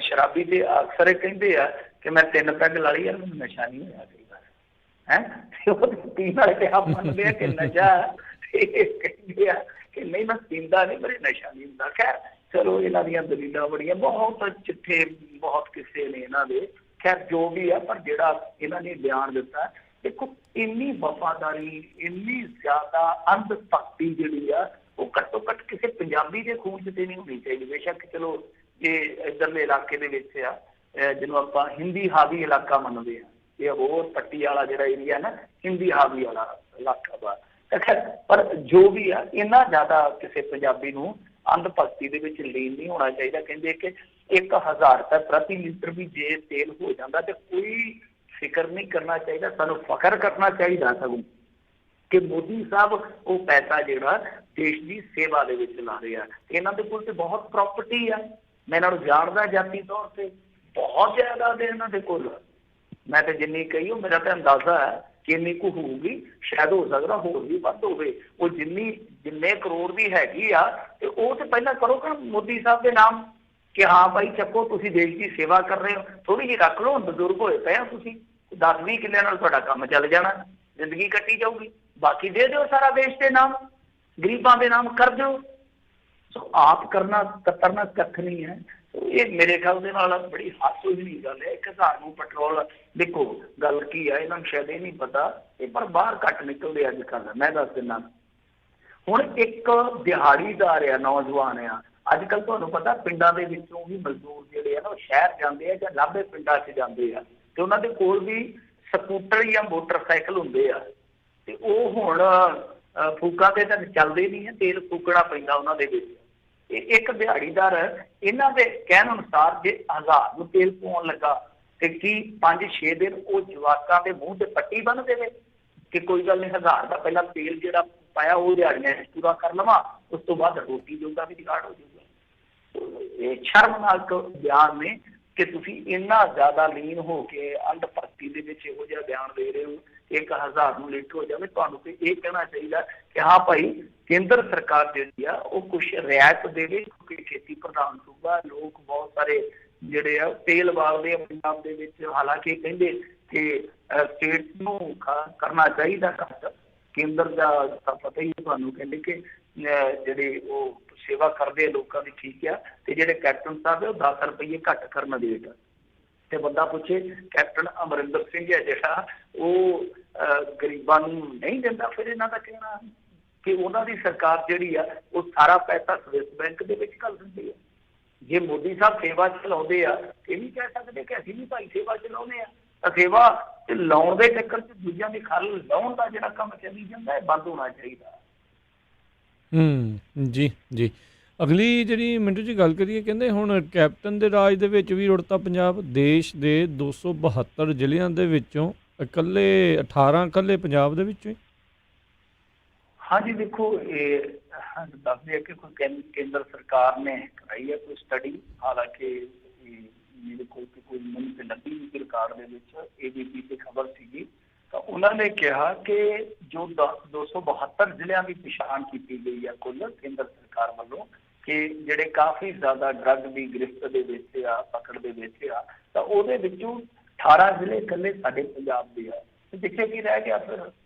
ਸ਼ਰਾਬੀ ਤੇ ਅਕਸਰ ਕਹਿੰਦੇ ਆ ਕਿ ਮੈਂ 3 ਪੈਗ ਲਾ ਲਈ, ਮੈਨੂੰ ਨਸ਼ਾ ਨਹੀਂ ਹੋਇਆ ਕਈ ਵਾਰ ਹੈ। ਉਹ ਪੀਣ ਵਾਲੇ ਤੇ ਆਪ ਮੰਨਦੇ ਆ ਕਿ ਨਸ਼ਾ, ਕਹਿੰਦੇ ਆ ਕਿ ਨਹੀਂ ਮੈਂ ਪੀਂਦਾ ਨਹੀਂ, ਮੇਰੇ ਨਸ਼ਾ ਨਹੀਂ ਹੁੰਦਾ। ਖੈਰ ਚਲੋ ਇਹਨਾਂ ਦੀਆਂ ਦਲੀਲਾਂ ਬੜੀਆਂ, ਬਹੁਤ ਚਿੱਠੇ, ਬਹੁਤ ਕਿਸੇ ਨੇ ਇਹਨਾਂ ਦੇ, ਖੈਰ ਜੋ ਵੀ ਆ। ਪਰ ਜਿਹੜਾ ਇਹਨਾਂ ਨੇ ਬਿਆਨ ਦਿੱਤਾ, ਦੇਖੋ ਇੰਨੀ ਵਫਾਦਾਰੀ, ਇੰਨੀ ਜ਼ਿਆਦਾ ਅੰਧ ਭਗਤੀ ਜਿਹੜੀ ਆ, ਉਹ ਘੱਟੋ ਘੱਟ ਕਿਸੇ ਪੰਜਾਬੀ ਦੇ ਖੂਨ 'ਚ ਤੇ ਨਹੀਂ ਹੋਣੀ ਚਾਹੀਦੀ। ਬੇਸ਼ੱਕ ਚਲੋ ਇਹ ਇੱਧਰਲੇ ਇਲਾਕੇ ਦੇ ਵਿੱਚ ਆ, ਜਿਹਨੂੰ ਆਪਾਂ ਹਿੰਦੀ ਹਾਵੀ ਇਲਾਕਾ ਮੰਨਦੇ ਹਾਂ, ਇਹ ਹੋਰ ਪੱਟੀ ਵਾਲਾ ਜਿਹੜਾ ਏਰੀਆ ਨਾ, ਹਿੰਦੀ ਹਾਵੀ ਵਾਲਾ ਇਲਾਕਾ ਵਾ। ਪਰ ਜੋ ਵੀ ਆ, ਇੰਨਾ ਜ਼ਿਆਦਾ ਕਿਸੇ ਪੰਜਾਬੀ ਨੂੰ ਅੰਧ ਭਗਤੀ ਦੇ ਵਿੱਚ ਲੀਨ ਨਹੀਂ ਹੋਣਾ ਚਾਹੀਦਾ। ਕਹਿੰਦੇ ਕਿ 1000 ਰੁਪਏ ਪ੍ਰਤੀ ਲੀਟਰ ਵੀ ਜੇ ਤੇਲ ਹੋ ਜਾਂਦਾ ਤੇ ਕੋਈ ਫਿਕਰ ਨਹੀਂ ਕਰਨਾ ਚਾਹੀਦਾ, ਸਾਨੂੰ ਫਖਰ ਕਰਨਾ ਚਾਹੀਦਾ ਸਗੋਂ ਕਿ ਮੋਦੀ ਸਾਹਿਬ ਉਹ ਪੈਸਾ ਜਿਹੜਾ ਦੇਸ਼ ਦੀ ਸੇਵਾ ਦੇ ਵਿੱਚ ਲਾ ਰਹੇ ਆ। ਇਹਨਾਂ ਦੇ ਕੋਲ ਤੇ ਬਹੁਤ ਪ੍ਰਾਪਰਟੀ ਆ, ਮੈਂ ਇਹਨਾਂ ਨੂੰ ਜਾਣਦਾ ਜਾਤੀ ਤੌਰ ਤੇ, ਬਹੁਤ ਜਾਇਦਾਦ ਹੈ ਇਹਨਾਂ ਦੇ ਕੋਲ। ਮੈਂ ਤੇ ਜਿੰਨੀ ਕਹੀ ਉਹ ਮੇਰਾ ਤਾਂ ਅੰਦਾਜ਼ਾ ਹੈ ਕਿ ਇੰਨੀ ਕੁ ਹੋਊਗੀ, ਸ਼ਾਇਦ ਹੋ ਸਕਦਾ ਹੋਰ ਵੀ ਵੱਧ ਹੋਵੇ। ਉਹ ਜਿੰਨੇ ਕਰੋੜ ਦੀ ਹੈਗੀ ਆ, ਤੇ ਉਹ ਤੇ ਪਹਿਲਾਂ ਕਰੋ ਕਿ ਮੋਦੀ ਸਾਹਿਬ ਦੇ ਨਾਮ, ਕਿ ਹਾਂ ਭਾਈ ਚੱਕੋ, ਤੁਸੀਂ ਦੇਸ਼ ਦੀ ਸੇਵਾ ਕਰ ਰਹੇ ਹੋ, ਥੋੜੀ ਜਿਹੀ ਰੱਖ ਲਓ, ਬਜ਼ੁਰਗ ਹੋਏ ਪਏ ਆ ਤੁਸੀਂ, 10-20 ਕਿੱਲਿਆਂ ਨਾਲ ਤੁਹਾਡਾ ਕੰਮ ਚੱਲ ਜਾਣਾ, ਜ਼ਿੰਦਗੀ ਕੱਟੀ ਜਾਊਗੀ। ਬਾਕੀ ਦੇ ਦਿਓ ਸਾਰਾ ਦੇਸ਼ ਦੇ ਨਾਮ, ਗਰੀਬਾਂ ਦੇ ਨਾਮ ਕਰ ਦਿਓ। ਸੋ ਆਪ ਕਰਨਾ ਕਤਰਨਾ ਕੱਖ ਨਹੀਂ ਹੈ। ਇਹ ਮੇਰੇ ਖਿਆਲ ਦੇ ਨਾਲ ਬੜੀ ਹਾਸੋਹੀਣੀ ਗੱਲ ਹੈ। 1000 ਨੂੰ ਪੈਟਰੋਲ, ਦੇਖੋ ਗੱਲ ਕੀ ਹੈ, ਇਹਨਾਂ ਨੂੰ ਸ਼ਾਇਦ ਇਹ ਨਹੀਂ ਪਤਾ, ਇਹ ਪਰ ਬਾਹਰ ਘੱਟ ਨਿਕਲਦੇ ਅੱਜ ਕੱਲ੍ਹ। ਮੈਂ ਦੱਸ ਦਿੰਦਾ, ਹੁਣ ਇੱਕ ਦਿਹਾੜੀਦਾਰ ਆ, ਨੌਜਵਾਨ ਆ, ਅੱਜ ਕੱਲ੍ਹ ਤੁਹਾਨੂੰ ਪਤਾ ਪਿੰਡਾਂ ਦੇ ਵਿੱਚੋਂ ਵੀ ਮਜ਼ਦੂਰ ਜਿਹੜੇ ਆ ਨਾ, ਉਹ ਸ਼ਹਿਰ ਜਾਂਦੇ ਆ ਜਾਂ ਲਾਭੇ ਪਿੰਡਾਂ 'ਚ ਜਾਂਦੇ ਆ, ਤੇ ਉਹਨਾਂ ਦੇ ਕੋਲ ਵੀ ਸਕੂਟਰ ਜਾਂ ਮੋਟਰਸਾਈਕਲ ਹੁੰਦੇ ਆ। ਤੇ ਉਹ ਹੁਣ ਫੂਕਾਂ ਤੇ ਤਾਂ ਚੱਲਦੇ ਨਹੀਂ ਹੈ, ਤੇਲ ਫੂਕਣਾ ਪੈਂਦਾ ਉਹਨਾਂ ਦੇ ਵਿੱਚ। ਇੱਕ ਦਿਹਾੜੀਦਾਰ ਇਹਨਾਂ ਦੇ ਕਹਿਣ ਅਨੁਸਾਰ ਜੇ 1000 ਨੂੰ ਤੇਲ ਪਵਾਉਣ ਲੱਗਾ ਤੇ ਕੀ 5-6 ਦਿਨ ਉਹ ਜਵਾਕਾਂ ਦੇ ਮੂੰਹ ਤੇ ਪੱਟੀ ਬੰਨ ਦੇਵੇ ਕਿ ਕੋਈ ਗੱਲ ਨਹੀਂ, 1000 ਦਾ ਪਹਿਲਾਂ ਤੇਲ ਜਿਹੜਾ ਪਾਇਆ ਉਹ ਦਿਹਾੜੀਆਂ ਪੂਰਾ ਕਰ ਲਵਾਂ, ਉਸ ਤੋਂ ਬਾਅਦ ਰੋਟੀ ਜੋਗਾ ਵੀ ਜੁਗਾੜ ਹੋ ਜਾਊਗਾ। ਇਹ ਸ਼ਰਮਨਾਕ ਬਿਆਨ ਨੇ ਕਿ ਤੁਸੀਂ ਇੰਨਾ ਜ਼ਿਆਦਾ ਲੀਨ ਹੋ ਕੇ ਅੰਧ ਭਗਤੀ ਦੇ ਵਿੱਚ ਇਹੋ ਜਿਹਾ ਬਿਆਨ ਦੇ ਰਹੇ ਹੋ। 1000 ਨੂੰ ਲੀਟਰ ਹੋ ਜਾਵੇ, ਤੁਹਾਨੂੰ ਤੇ ਇਹ ਕਹਿਣਾ ਚਾਹੀਦਾ ਕਿ ਹਾਂ ਭਾਈ ਕੇਂਦਰ ਸਰਕਾਰ ਜਿਹੜੀ ਆ ਉਹ ਕੁਛ ਰਿਆਇਤ ਦੇਵੇ, ਕਿਉਂਕਿ ਖੇਤੀ ਪ੍ਰਧਾਨ ਸੂਬਾ, ਲੋਕ ਬਹੁਤ ਸਾਰੇ ਜਿਹੜੇ ਆ ਤੇਲ ਬਾਲਦੇ ਆ ਪੰਜਾਬ ਦੇ ਵਿੱਚ। ਹਾਲਾਂਕਿ ਕਹਿੰਦੇ ਕਿ ਸਟੇਟ ਨੂੰ ਕਰਨਾ ਚਾਹੀਦਾ ਘੱਟ, ਕੇਂਦਰ ਦਾ ਤਾਂ ਪਤਾ ਹੀ ਤੁਹਾਨੂੰ, ਕਹਿੰਦੇ ਕਿ ਜਿਹੜੇ ਉਹ ਸੇਵਾ ਕਰਦੇ ਆ ਲੋਕਾਂ ਦੀ, ਠੀਕ ਆ, ਤੇ ਜਿਹੜੇ ਕੈਪਟਨ ਸਾਹਿਬ ਉਹ 10 ਰੁਪਏ ਘੱਟ ਕਰਨ ਦੇ ਰੇਟ। ਤੇ ਬੰਦਾ ਪੁੱਛੇ ਕੈਪਟਨ ਅਮਰਿੰਦਰ ਸਿੰਘ ਹੈ ਜਿਹੜਾ, ਉਹ ਗਰੀਬਾਂ ਨੂੰ ਨਹੀਂ ਦਿੰਦਾ, ਫਿਰ ਇਹਨਾਂ ਦਾ ਕਹਿਣਾ ਕਿ ਉਹਨਾਂ ਦੀ ਸਰਕਾਰ ਜਿਹੜੀ ਆ ਉਹ ਸਾਰਾ ਪੈਸਾ ਸਵਿਸ ਬੈਂਕ ਦੇ ਵਿੱਚ ਘੱਲ ਦਿੰਦੀ ਆ। ਜੇ ਮੋਦੀ ਸਾਹਿਬ ਸੇਵਾ ਚਲਾਉਂਦੇ ਆ, ਇਹ ਨਹੀਂ ਕਹਿ ਸਕਦੇ ਕਿ ਅਸੀਂ ਵੀ ਭਾਈ ਸੇਵਾ ਚਲਾਉਂਦੇ ਆ। ਤਾਂ ਸੇਵਾ ਲਾਉਣ ਦੇ ਚੱਕਰ 'ਚ ਦੂਜਿਆਂ ਦੀ ਖਲ ਲਾਉਣ ਦਾ ਜਿਹੜਾ ਕੰਮ ਚੱਲੀ ਜਾਂਦਾ, ਇਹ ਬੰਦ ਹੋਣਾ ਚਾਹੀਦਾ। ਜੀ ਜੀ। ਅਗਲੀ ਜਿਹੜੀ ਮਿੰਟੂ ਜੀ ਗੱਲ ਕਰੀਏ, ਕਹਿੰਦੇ ਹੁਣ ਕੈਪਟਨ ਦੇ ਰਾਜ ਦੇ ਵਿੱਚ ਵੀ ਰੁੜਤਾ ਪੰਜਾਬ। ਦੇਸ਼ ਦੇ 272 ਜ਼ਿਲ੍ਹਿਆਂ ਦੇ ਵਿੱਚੋਂ ਇਕੱਲੇ 18 ਇਕੱਲੇ ਪੰਜਾਬ ਦੇ ਵਿੱਚੋਂ ਹੀ। ਹਾਂਜੀ ਦੇਖੋ, ਇਹ ਦੱਸਦੇ ਆ ਕਿ ਕੋਈ ਕੇਂਦਰ ਸਰਕਾਰ ਨੇ ਕਰਾਈ ਹੈ ਕੋਈ ਸਟੱਡੀ, ਹਾਲਾਂਕਿ ਮੇਰੇ ਕੋਲ ਕੋਈ ਮੈਨੂੰ ਤੇ ਲੱਗੀ ਰਿਕਾਰਡ ਦੇ ਵਿੱਚ ABP ਤੇ ਖਬਰ ਸੀਗੀ, ਤਾਂ ਉਹਨਾਂ ਨੇ ਕਿਹਾ ਕਿ ਜੋ 272 ਜ਼ਿਲ੍ਹਿਆਂ ਦੀ ਪਛਾਣ ਕੀਤੀ ਗਈ ਹੈ ਕੁੱਲ ਕੇਂਦਰ ਸਰਕਾਰ ਵੱਲੋਂ, ਕਿ ਜਿਹੜੇ ਕਾਫੀ ਜ਼ਿਆਦਾ ਡਰੱਗ ਦੀ ਗ੍ਰਿਫਤ ਦੇ ਵਿੱਚ ਆ, ਪਕੜ ਦੇ ਵਿੱਚ ਆ, ਤਾਂ ਉਹਦੇ ਵਿੱਚੋਂ 18 ਜ਼ਿਲ੍ਹੇ ਇਕੱਲੇ ਸਾਡੇ ਪੰਜਾਬ ਦੇ ਆ। ਪਿੱਛੇ ਕੀ ਰਹਿ ਗਿਆ ਫਿਰ?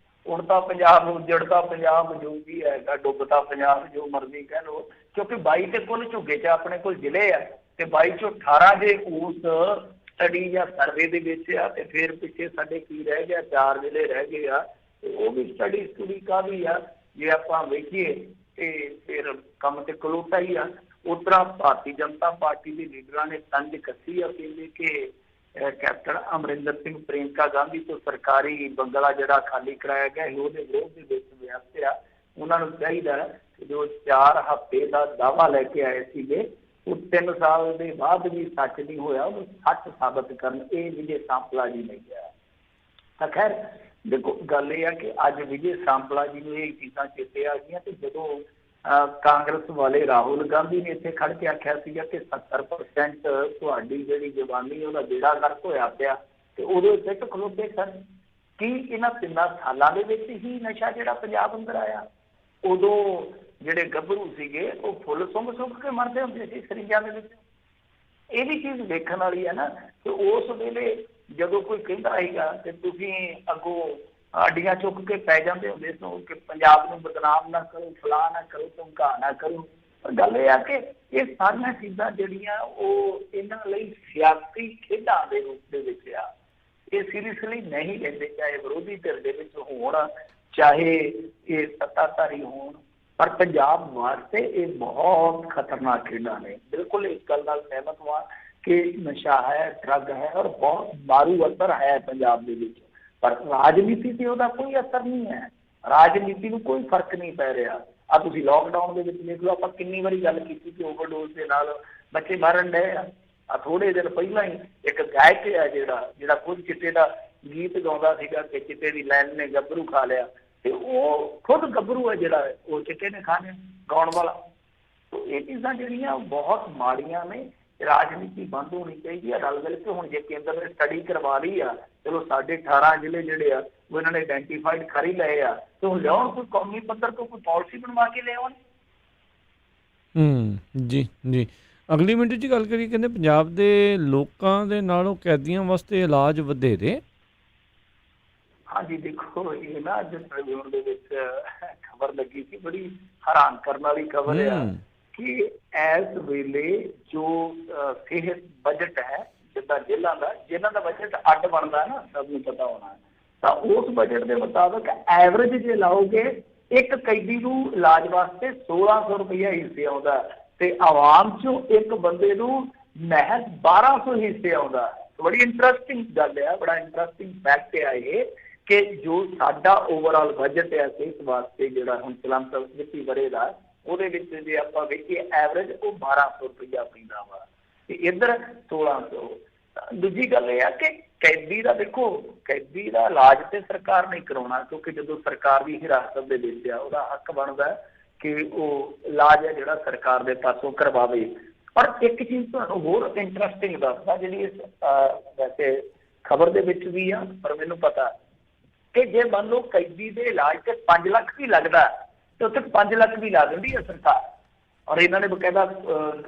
ਹੁਣ ਤਾਂ ਪੰਜਾਬ ਉਜੜਦਾ ਪੰਜਾਬ ਜੋ ਵੀ ਹੈਗਾ, ਡੁੱਬਦਾ ਪੰਜਾਬ ਜੋ ਮਰਜ਼ੀ ਕਹਿ ਲਓ, ਕਿਉਂਕਿ 22 ਤੇ ਕੁੱਲ ਝੁੱਗੇ 'ਚ ਆਪਣੇ ਕੋਲ ਜ਼ਿਲ੍ਹੇ ਆ ਤੇ 22 ਚੋਂ 18 ਜੇ ਉਸ ਸਟੱਡੀ ਜਾਂ ਸਰਵੇ ਦੇ ਵਿੱਚ ਆ ਤੇ ਫਿਰ ਪਿੱਛੇ ਸਾਡੇ ਕੀ ਰਹਿ ਗਿਆ? 4 ਜ਼ਿਲ੍ਹੇ ਰਹਿ ਗਏ ਆ। ਤੇ ਉਹ ਵੀ ਸਟੱਡੀ ਕਾਹਦੀ ਆ? ਜੇ ਆਪਾਂ ਵੇਖੀਏ ਤੇ ਫਿਰ ਕੰਮ ਤੇ ਖਲੋਤਾ ਹੀ ਆ। ਉਸ ਤਰ੍ਹਾਂ ਭਾਰਤੀ ਜਨਤਾ ਪਾਰਟੀ ਦੇ ਲੀਡਰਾਂ ਨੇ ਤੰਜ ਕੱਸੀ ਆ, ਕਹਿੰਦੇ ਕਿ ਕੈਪਟਨ ਅਮਰਿੰਦਰ ਸਿੰਘ ਪ੍ਰਿਅੰਕਾ ਗਾਂਧੀ ਤੋਂ ਸਰਕਾਰੀ ਬੰਗਲਾ ਜਿਹੜਾ ਖਾਲੀ ਕਰਾਇਆ ਗਿਆ ਸੀ ਉਹਦੇ ਵਿਰੋਧ ਦੇ ਵਿੱਚ ਵਿਅਸਤ ਆ। ਉਹਨਾਂ ਨੂੰ ਚਾਹੀਦਾ ਕਿ ਜੋ 4 ਹਫ਼ਤੇ ਦਾ ਦਾਅਵਾ ਲੈ ਕੇ ਆਏ ਸੀਗੇ ਉਹ 3 ਸਾਲ ਦੇ ਬਾਅਦ ਵੀ ਸੱਚ ਨਹੀਂ ਹੋਇਆ, ਉਹਨੂੰ ਸੱਚ ਸਾਬਤ ਕਰਨ। ਇਹ ਵਿਜੇ ਸਾਂਪਲਾ ਜੀ ਨੇ ਕਿਹਾ। ਤਾਂ ਖੈਰ ਦੇਖੋ, ਗੱਲ ਇਹ ਆ ਕਿ ਅੱਜ ਵਿਜੇ ਸਾਂਪਲਾ ਜੀ ਨੂੰ ਇਹ ਚੀਜ਼ਾਂ ਚੇਤੇ ਆ ਗਈਆਂ ਤੇ ਜਦੋਂ ਕਾਂਗਰਸ ਵਾਲੇ ਰਾਹੁਲ ਗਾਂਧੀ ਨੇ ਇੱਥੇ ਖੜ ਕੇ ਆਖਿਆ ਸੀਗਾ ਕਿ 70% ਤੁਹਾਡੀ ਜਿਹੜੀ ਜਵਾਨੀ ਉਹਦਾ ਬੇੜਾ ਗਰਕ ਹੋਇਆ ਪਿਆ, ਤੇ ਉਦੋਂ ਸਿੱਟ ਖਲੋਤੇ ਸਨ। ਕੀ ਇਹਨਾਂ 3 ਸਾਲਾਂ ਦੇ ਵਿੱਚ ਹੀ ਨਸ਼ਾ ਜਿਹੜਾ ਪੰਜਾਬ ਅੰਦਰ ਆਇਆ? ਉਦੋਂ ਜਿਹੜੇ ਗੱਭਰੂ ਸੀਗੇ ਉਹ ਫੁੱਲ ਸੁੰਘ ਕੇ ਮਰਦੇ ਹੁੰਦੇ ਸੀ ਸਰੀਆਂ ਦੇ ਵਿੱਚ। ਇਹ ਵੀ ਚੀਜ਼ ਵੇਖਣ ਵਾਲੀ ਹੈ ਨਾ ਕਿ ਉਸ ਵੇਲੇ ਜਦੋਂ ਕੋਈ ਕਹਿੰਦਾ ਸੀਗਾ ਤੇ ਤੁਸੀਂ ਅੱਗੋਂ ਅੱਡੀਆਂ ਚੁੱਕ ਕੇ ਪੈ ਜਾਂਦੇ ਹੁੰਦੇ ਸੋ ਕਿ ਪੰਜਾਬ ਨੂੰ ਬਦਨਾਮ ਨਾ ਕਰੋ, ਫਲਾਹ ਨਾ ਕਰੋ, ਧਮਕਾ ਨਾ ਕਰੋ। ਪਰ ਗੱਲ ਇਹ ਆ ਕਿ ਇਹ ਸਾਰੀਆਂ ਚੀਜ਼ਾਂ ਜਿਹੜੀਆਂ ਉਹ ਇਹਨਾਂ ਲਈ ਸਿਆਸੀ ਖੇਡਾਂ ਦੇ ਰੂਪ ਦੇ ਵਿੱਚ ਆ। ਇਹ ਸੀਰੀਅਸਲੀ ਨਹੀਂ ਲੈਂਦੇ, ਚਾਹੇ ਵਿਰੋਧੀ ਧਿਰ ਦੇ ਵਿੱਚ ਹੋਣ, ਚਾਹੇ ਇਹ ਸੱਤਾਧਾਰੀ ਹੋਣ। ਪਰ ਪੰਜਾਬ ਵਾਸਤੇ ਇਹ ਬਹੁਤ ਖਤਰਨਾਕ ਖੇਡਾਂ ਨੇ। ਬਿਲਕੁਲ ਇਸ ਗੱਲ ਨਾਲ ਸਹਿਮਤ ਹਾਂ ਕਿ ਨਸ਼ਾ ਹੈ, ਡਰੱਗ ਹੈ ਔਰ ਬਹੁਤ ਮਾਰੂ ਅਸਰ ਹੈ ਪੰਜਾਬ ਦੇ ਵਿੱਚ। ਪਰ ਰਾਜਨੀਤੀ ਤੇ ਉਹਦਾ ਕੋਈ ਅਸਰ ਨਹੀਂ ਹੈ। ਰਾਜਨੀਤੀ ਨੂੰ ਕੋਈ ਫਰਕ ਨਹੀਂ ਪੈ ਰਿਹਾ। ਆ ਤੁਸੀਂ ਲਾਕਡਾਊਨ ਦੇ ਵਿੱਚ ਦੇਖ ਲਓ, ਆਪਾਂ ਕਿੰਨੀ ਵਾਰੀ ਗੱਲ ਕੀਤੀ ਕਿ ਓਵਰਡੋਜ਼ ਦੇ ਨਾਲ ਬੱਚੇ ਮਰਨ ਡਏ ਆ। ਥੋੜੇ ਦਿਨ ਪਹਿਲਾਂ ਹੀ ਇੱਕ ਗਾਇਕ ਹੈ ਜਿਹੜਾ ਖੁਦ ਚਿੱਟੇ ਦਾ ਗੀਤ ਗਾਉਂਦਾ ਸੀਗਾ ਕਿ ਚਿੱਟੇ ਦੀ ਲਾਈਨ ਨੇ ਗੱਭਰੂ ਖਾ ਲਿਆ, ਤੇ ਉਹ ਖੁਦ ਗੱਭਰੂ ਹੈ ਜਿਹੜਾ ਉਹ ਚਿੱਟੇ ਨੇ ਖਾ ਲਿਆ ਗਾਉਣ ਵਾਲਾ। ਇਹ ਚੀਜ਼ਾਂ ਜਿਹੜੀਆਂ ਬਹੁਤ ਮਾੜੀਆਂ ਨੇ। ਰਾਜਨੀਤੀ ਬੰਦ ਹੋਣੀ ਚਾਹੀਦੀ ਹੈ ਰਲ ਮਿਲ ਕੇ। ਹੁਣ ਜੇ ਕੇਂਦਰ ਨੇ ਸਟੱਡੀ ਕਰਵਾ ਲਈ ਆ, ਚਲੋ ਸਾਡੇ 18 ਜ਼ਿਲ੍ਹੇ ਜਿਹੜੇ ਆ ਉਹ ਇਹਨਾਂ ਨੇ ਆਈਡੈਂਟੀਫਾਈਡ ਕਰ ਹੀ ਲਏ ਆ, ਤੇ ਹੁਣ ਲਿਆਉਣ ਕੋਈ ਕੌਮੀ ਪੱਧਰ ਤੋਂ ਕੋਈ ਪਾਲਿਸੀ ਬਣਵਾ ਕੇ ਲਿਆਉਣ। ਜੀ ਜੀ। ਅਗਲੀ ਮਿੰਟ 'ਚ ਗੱਲ ਕਰੀਏ, ਕਹਿੰਦੇ ਪੰਜਾਬ ਦੇ ਲੋਕਾਂ ਦੇ ਨਾਲੋਂ ਕੈਦੀਆਂ ਵਾਸਤੇ ਇਲਾਜ ਵਧੇਰੇ। ਹਾਂਜੀ ਦੇਖੋ, ਇਹ ਨਾ ਅੱਜ ਟ੍ਰਿਬਿਊਨ ਦੇ ਵਿੱਚ ਖਬਰ ਲੱਗੀ ਸੀ, ਬੜੀ ਹੈਰਾਨ ਕਰਨ ਵਾਲੀ ਖਬਰ ਆ ਕਿ ਇਸ ਵੇਲੇ ਜੋ ਸਿਹਤ ਬਜਟ ਹੈ ਜਿੱਦਾਂ ਜਿਹਨਾਂ ਦਾ ਬਜਟ ਅੱਡ ਬਣਦਾ ਨਾ, ਸਭ ਨੂੰ ਪਤਾ ਹੋਣਾ, ਤਾਂ ਉਸ ਬਜਟ ਦੇ ਮੁਤਾਬਕ ਐਵਰੇਜ ਜੇ ਲਾਓਗੇ ਇੱਕ ਕੈਦੀ ਨੂੰ ਇਲਾਜ ਵਾਸਤੇ 1600 ਰੁਪਇਆ ਹਿੱਸੇ ਆਉਂਦਾ ਤੇ ਆਵਾਮ ਚੋਂ ਇੱਕ ਬੰਦੇ ਨੂੰ ਮਹਿਜ਼ 1200 ਹਿੱਸੇ ਆਉਂਦਾ। ਬੜੀ ਇੰਟਰਸਟਿੰਗ ਗੱਲ ਆ, ਬੜਾ ਇੰਟਰਸਟਿੰਗ ਫੈਕਟ ਆ ਇਹ ਕਿ ਜੋ ਸਾਡਾ ਓਵਰਆਲ ਬਜਟ ਹੈ ਸਿਹਤ ਵਾਸਤੇ ਜਿਹੜਾ ਹੁਣ ਚਲੰਤ ਵਿੱਤੀ ਵਰੇ ਦਾ, ਉਹਦੇ ਵਿੱਚ ਜੇ ਆਪਾਂ ਵੇਖੀਏ ਐਵਰੇਜ ਉਹ 1200 ਰੁਪਇਆ ਪੈਂਦਾ ਵਾ ਤੇ ਇੱਧਰ 1600। ਦੂਜੀ ਗੱਲ ਇਹ ਆ ਕਿ ਕੈਦੀ ਦਾ ਦੇਖੋ, ਕੈਦੀ ਦਾ ਇਲਾਜ ਤੇ ਸਰਕਾਰ ਨਹੀਂ ਕਰਾਉਣਾ, ਕਿਉਂਕਿ ਜਦੋਂ ਸਰਕਾਰ ਦੀ ਹਿਰਾਸਤ ਦੇ ਵਿੱਚ ਆ ਉਹਦਾ ਹੱਕ ਬਣਦਾ ਕਿ ਉਹ ਇਲਾਜ ਹੈ ਜਿਹੜਾ ਸਰਕਾਰ ਦੇ ਪਾਸੋਂ ਕਰਵਾਵੇ। ਪਰ ਇੱਕ ਚੀਜ਼ ਤੁਹਾਨੂੰ ਹੋਰ ਇੰਟਰਸਟਿੰਗ ਦੱਸਦਾ, ਜਿਹੜੀ ਇਸ ਵੈਸੇ ਖਬਰ ਦੇ ਵਿੱਚ ਵੀ ਆ ਪਰ ਮੈਨੂੰ ਪਤਾ ਕਿ ਜੇ ਮੰਨ ਲਓ ਕੈਦੀ ਦੇ ਇਲਾਜ ਤੇ 5 ਲੱਖ ਵੀ ਲੱਗਦਾ ਤੇ ਉੱਥੇ 5 ਲੱਖ ਵੀ ਲਾ ਦਿੰਦੀ ਹੈ ਸਰਕਾਰ। ਔਰ ਇਹਨਾਂ ਨੇ ਬਕਾਇਦਾ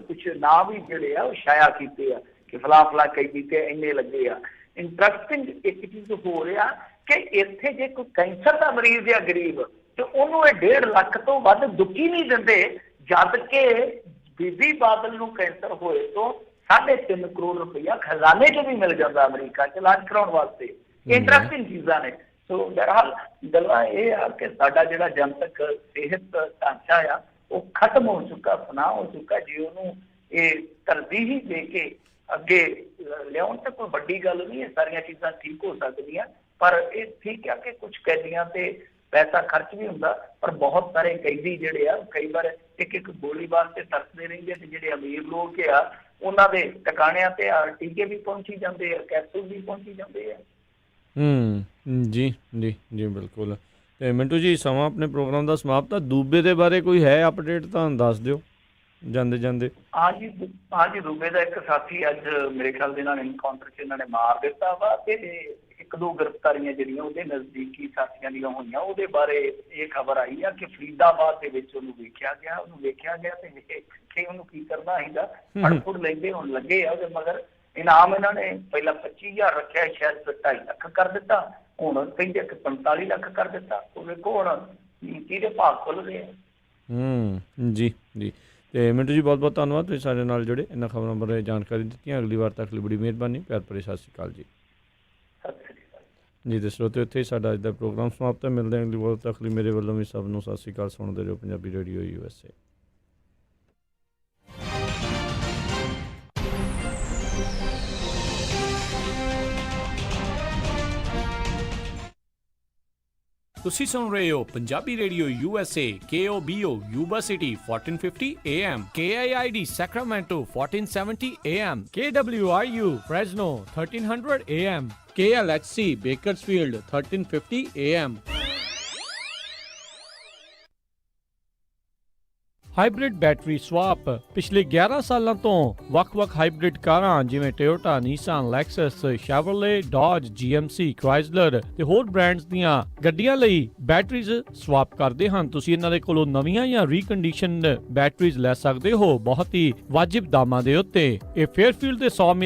ਕੁਛ ਨਾਂ ਵੀ ਜਿਹੜੇ ਆ ਉਹ ਛਾਇਆ ਕੀਤੇ ਆ ਕਿ ਫਲਾ ਕੈਦੀ ਤੇ ਇੰਨੇ ਲੱਗੇ ਆ। ਇੰਟਰਸਟਿੰਗ ਇੱਕ ਚੀਜ਼ ਹੋ ਰਿਹਾ ਕਿ ਇੱਥੇ ਜੇ ਕੋਈ ਕੈਂਸਰ ਦਾ ਮਰੀਜ਼ ਆ ਗਰੀਬ, ਤੇ ਉਹਨੂੰ ਇਹ 1.5 ਲੱਖ ਤੋਂ ਵੱਧ ਦੁੱਕੀ ਨਹੀਂ ਦਿੰਦੇ, ਜਦ ਕਿ ਬੀਬੀ ਬਾਦਲ ਨੂੰ ਕੈਂਸਰ ਹੋਏ ਤੋਂ 3.5 ਕਰੋੜ ਰੁਪਇਆ ਖਜ਼ਾਨੇ 'ਚ ਵੀ ਮਿਲ ਜਾਂਦਾ ਅਮਰੀਕਾ 'ਚ ਇਲਾਜ ਕਰਾਉਣ ਵਾਸਤੇ। ਇੰਟਰਸਟਿੰਗ ਚੀਜ਼ਾਂ ਨੇ। ਸੋ ਬਹਰਹਾਲ ਗੱਲਾਂ ਇਹ ਆ ਕਿ ਸਾਡਾ ਜਿਹੜਾ ਜਨਤਕ ਸਿਹਤ ਢਾਂਚਾ ਆ ਉਹ ਖਤਮ ਹੋ ਚੁੱਕਾ, ਫਨਾਹ ਹੋ ਚੁੱਕਾ। ਜੇ ਉਹਨੂੰ ਇਹ ਤਰਜੀਹ ਦੇ ਕੇ ਅੱਗੇ ਲਿਆਉਣ ਤਾਂ ਕੋਈ ਵੱਡੀ ਗੱਲ ਨਹੀਂ ਹੈ, ਸਾਰੀਆਂ ਚੀਜ਼ਾਂ ਠੀਕ ਹੋ ਸਕਦੀਆਂ। ਪਰ ਇਹ ਠੀਕ ਆ ਕਿ ਕੁਛ ਕੈਦੀਆਂ ਤੇ ਪੈਸਾ ਖਰਚ ਵੀ ਹੁੰਦਾ, ਪਰ ਬਹੁਤ ਸਾਰੇ ਕੈਦੀ ਜਿਹੜੇ ਆ ਕਈ ਵਾਰ ਇੱਕ ਗੋਲੀ ਵਾਸਤੇ ਤਰਸਦੇ ਰਹਿੰਦੇ, ਤੇ ਜਿਹੜੇ ਅਮੀਰ ਲੋਕ ਆ ਉਹਨਾਂ ਦੇ ਟਿਕਾਣਿਆਂ ਤੇ ਟੀਕੇ ਵੀ ਪਹੁੰਚੀ ਜਾਂਦੇ ਆ, ਕੈਪਸੂਲ ਵੀ ਪਹੁੰਚੀ ਜਾਂਦੇ ਆ। ਜੀ ਜੀ ਜੀ ਬਿਲਕੁਲ। ਅਤੇ ਮਿੰਟੂ ਜੀ, ਸਮਾਂ ਆਪਣੇ ਪ੍ਰੋਗਰਾਮ ਦਾ ਸਮਾਪਤ ਆ। ਦੂਬੇ ਦੇ ਬਾਰੇ ਕੋਈ ਹੈ ਅਪਡੇਟ ਤਾਂ ਦੱਸ ਦਿਓ ਜਾਂਦੇ। ਹਾਂਜੀ, ਦੂਬੇ ਦਾ ਇੱਕ ਸਾਥੀ ਅੱਜ ਮੇਰੇ ਖਿਆਲ ਦੇ ਨਾਲ ਇਨਕਾਊਂਟਰ 'ਚ ਇਹਨਾਂ ਨੇ ਮਾਰ ਦਿੱਤਾ ਵਾ, ਤੇ ਇੱਕ ਦੋ ਗ੍ਰਿਫਤਾਰੀਆਂ ਜਿਹੜੀਆਂ ਉਹਦੇ ਨਜ਼ਦੀਕੀ ਸਾਥੀਆਂ ਦੀਆਂ ਹੋਈਆਂ, ਉਹਦੇ ਬਾਰੇ ਇਹ ਖਬਰ ਆਈ ਆ ਕਿ ਫਰੀਦਾਬਾਦ ਦੇ ਵਿੱਚ ਉਹਨੂੰ ਵੇਖਿਆ ਗਿਆ ਤੇ ਵੇਖ ਕੇ ਉਹਨੂੰ ਕੀ ਕਰਨਾ ਸੀਗਾ, ਫੜ ਲੈਂਦੇ ਹੁਣ ਲੱਗੇ ਆ ਉਹਦੇ ਮਗਰ। ਇਨਾਮ ਇਹਨਾਂ ਨੇ ਪਹਿਲਾਂ 25,000 ਰੱਖਿਆ, ਸ਼ਾਇਦ 2.5 ਲੱਖ ਕਰ ਦਿੱਤਾ, ਹੁਣ ਕਹਿੰਦੇ ਕਿ 45 ਲੱਖ ਕਰ ਦਿੱਤਾ। ਉਹ ਵੇਖੋ ਹੁਣ ਕਿਹਦੇ ਭਾਗ ਖੁੱਲ ਗਏ ਆ। ਜੀ ਜੀ। ਤੇ ਮਿੰਟੂ ਜੀ ਬਹੁਤ ਬਹੁਤ ਧੰਨਵਾਦ, ਤੁਸੀਂ ਸਾਡੇ ਨਾਲ ਜੁੜੇ, ਇਹਨਾਂ ਖਬਰਾਂ ਬਾਰੇ ਜਾਣਕਾਰੀ ਦਿੱਤੀਆਂ। ਅਗਲੀ ਵਾਰ ਤੱਕ ਲਈ ਬੜੀ ਮਿਹਰਬਾਨੀ। ਪਿਆਰ ਭਰੀ ਸਤਿ ਸ਼੍ਰੀ ਅਕਾਲ ਜੀ। ਸਤਿ ਸ੍ਰੀ ਅਕਾਲ ਜੀ। ਤੇ ਸਰੋਤੇ, ਇੱਥੇ ਹੀ ਸਾਡਾ ਅੱਜ ਦਾ ਪ੍ਰੋਗਰਾਮ ਸਮਾਪਤ ਹੈ। ਮਿਲਦੇ ਹਾਂ ਅਗਲੀ ਵਾਰ ਤੱਕ ਲਈ। ਮੇਰੇ ਵੱਲੋਂ ਵੀ ਸਭ ਨੂੰ ਸਤਿ ਸ਼੍ਰੀ ਅਕਾਲ। ਸੁਣਦੇ ਰਹੋ ਪੰਜਾਬੀ ਰੇਡੀਓ USA। ਤੁਸੀਂ ਸੁਣ ਰਹੇ ਹੋ Punjabi radio USA, KOBO Yuba City 1450 AM, KIID Sacramento 1470 AM, KWRU Fresno 1300 AM, KLHC Bakersfield 1350 AM। Hybrid battery swap. ਪਿਛਲੇ 11 ਸਾਲਾਂ ਤੋਂ ਵੱਖ-ਵੱਖ ਹਾਈਬ੍ਰਿਡ ਕਾਰਾਂ ਜਿਵੇਂ Toyota, Nissan, Lexus, Chevrolet, Dodge, GMC, Chrysler ਤੇ ਹੋਰ ਬ੍ਰਾਂਡਸ ਦੀਆਂ ਗੱਡੀਆਂ ਲਈ ਬੈਟਰੀਜ਼ ਸਵਾਪ ਕਰਦੇ ਹਨ। ਤੁਸੀਂ ਇਹਨਾਂ ਦੇ ਕੋਲੋਂ ਨਵੀਆਂ ਜਾਂ ਰੀਕੰਡੀਸ਼ਨਡ ਬੈਟਰੀਜ਼ ਲੈ ਸਕਦੇ ਹੋ ਬਹੁਤ ਹੀ ਵਾਜਿਬ ਦਾਮਾਂ ਦੇ ਉੱਤੇ। ਇਹ ਫੇਅਰਫੀਲਡ ਦੇ 100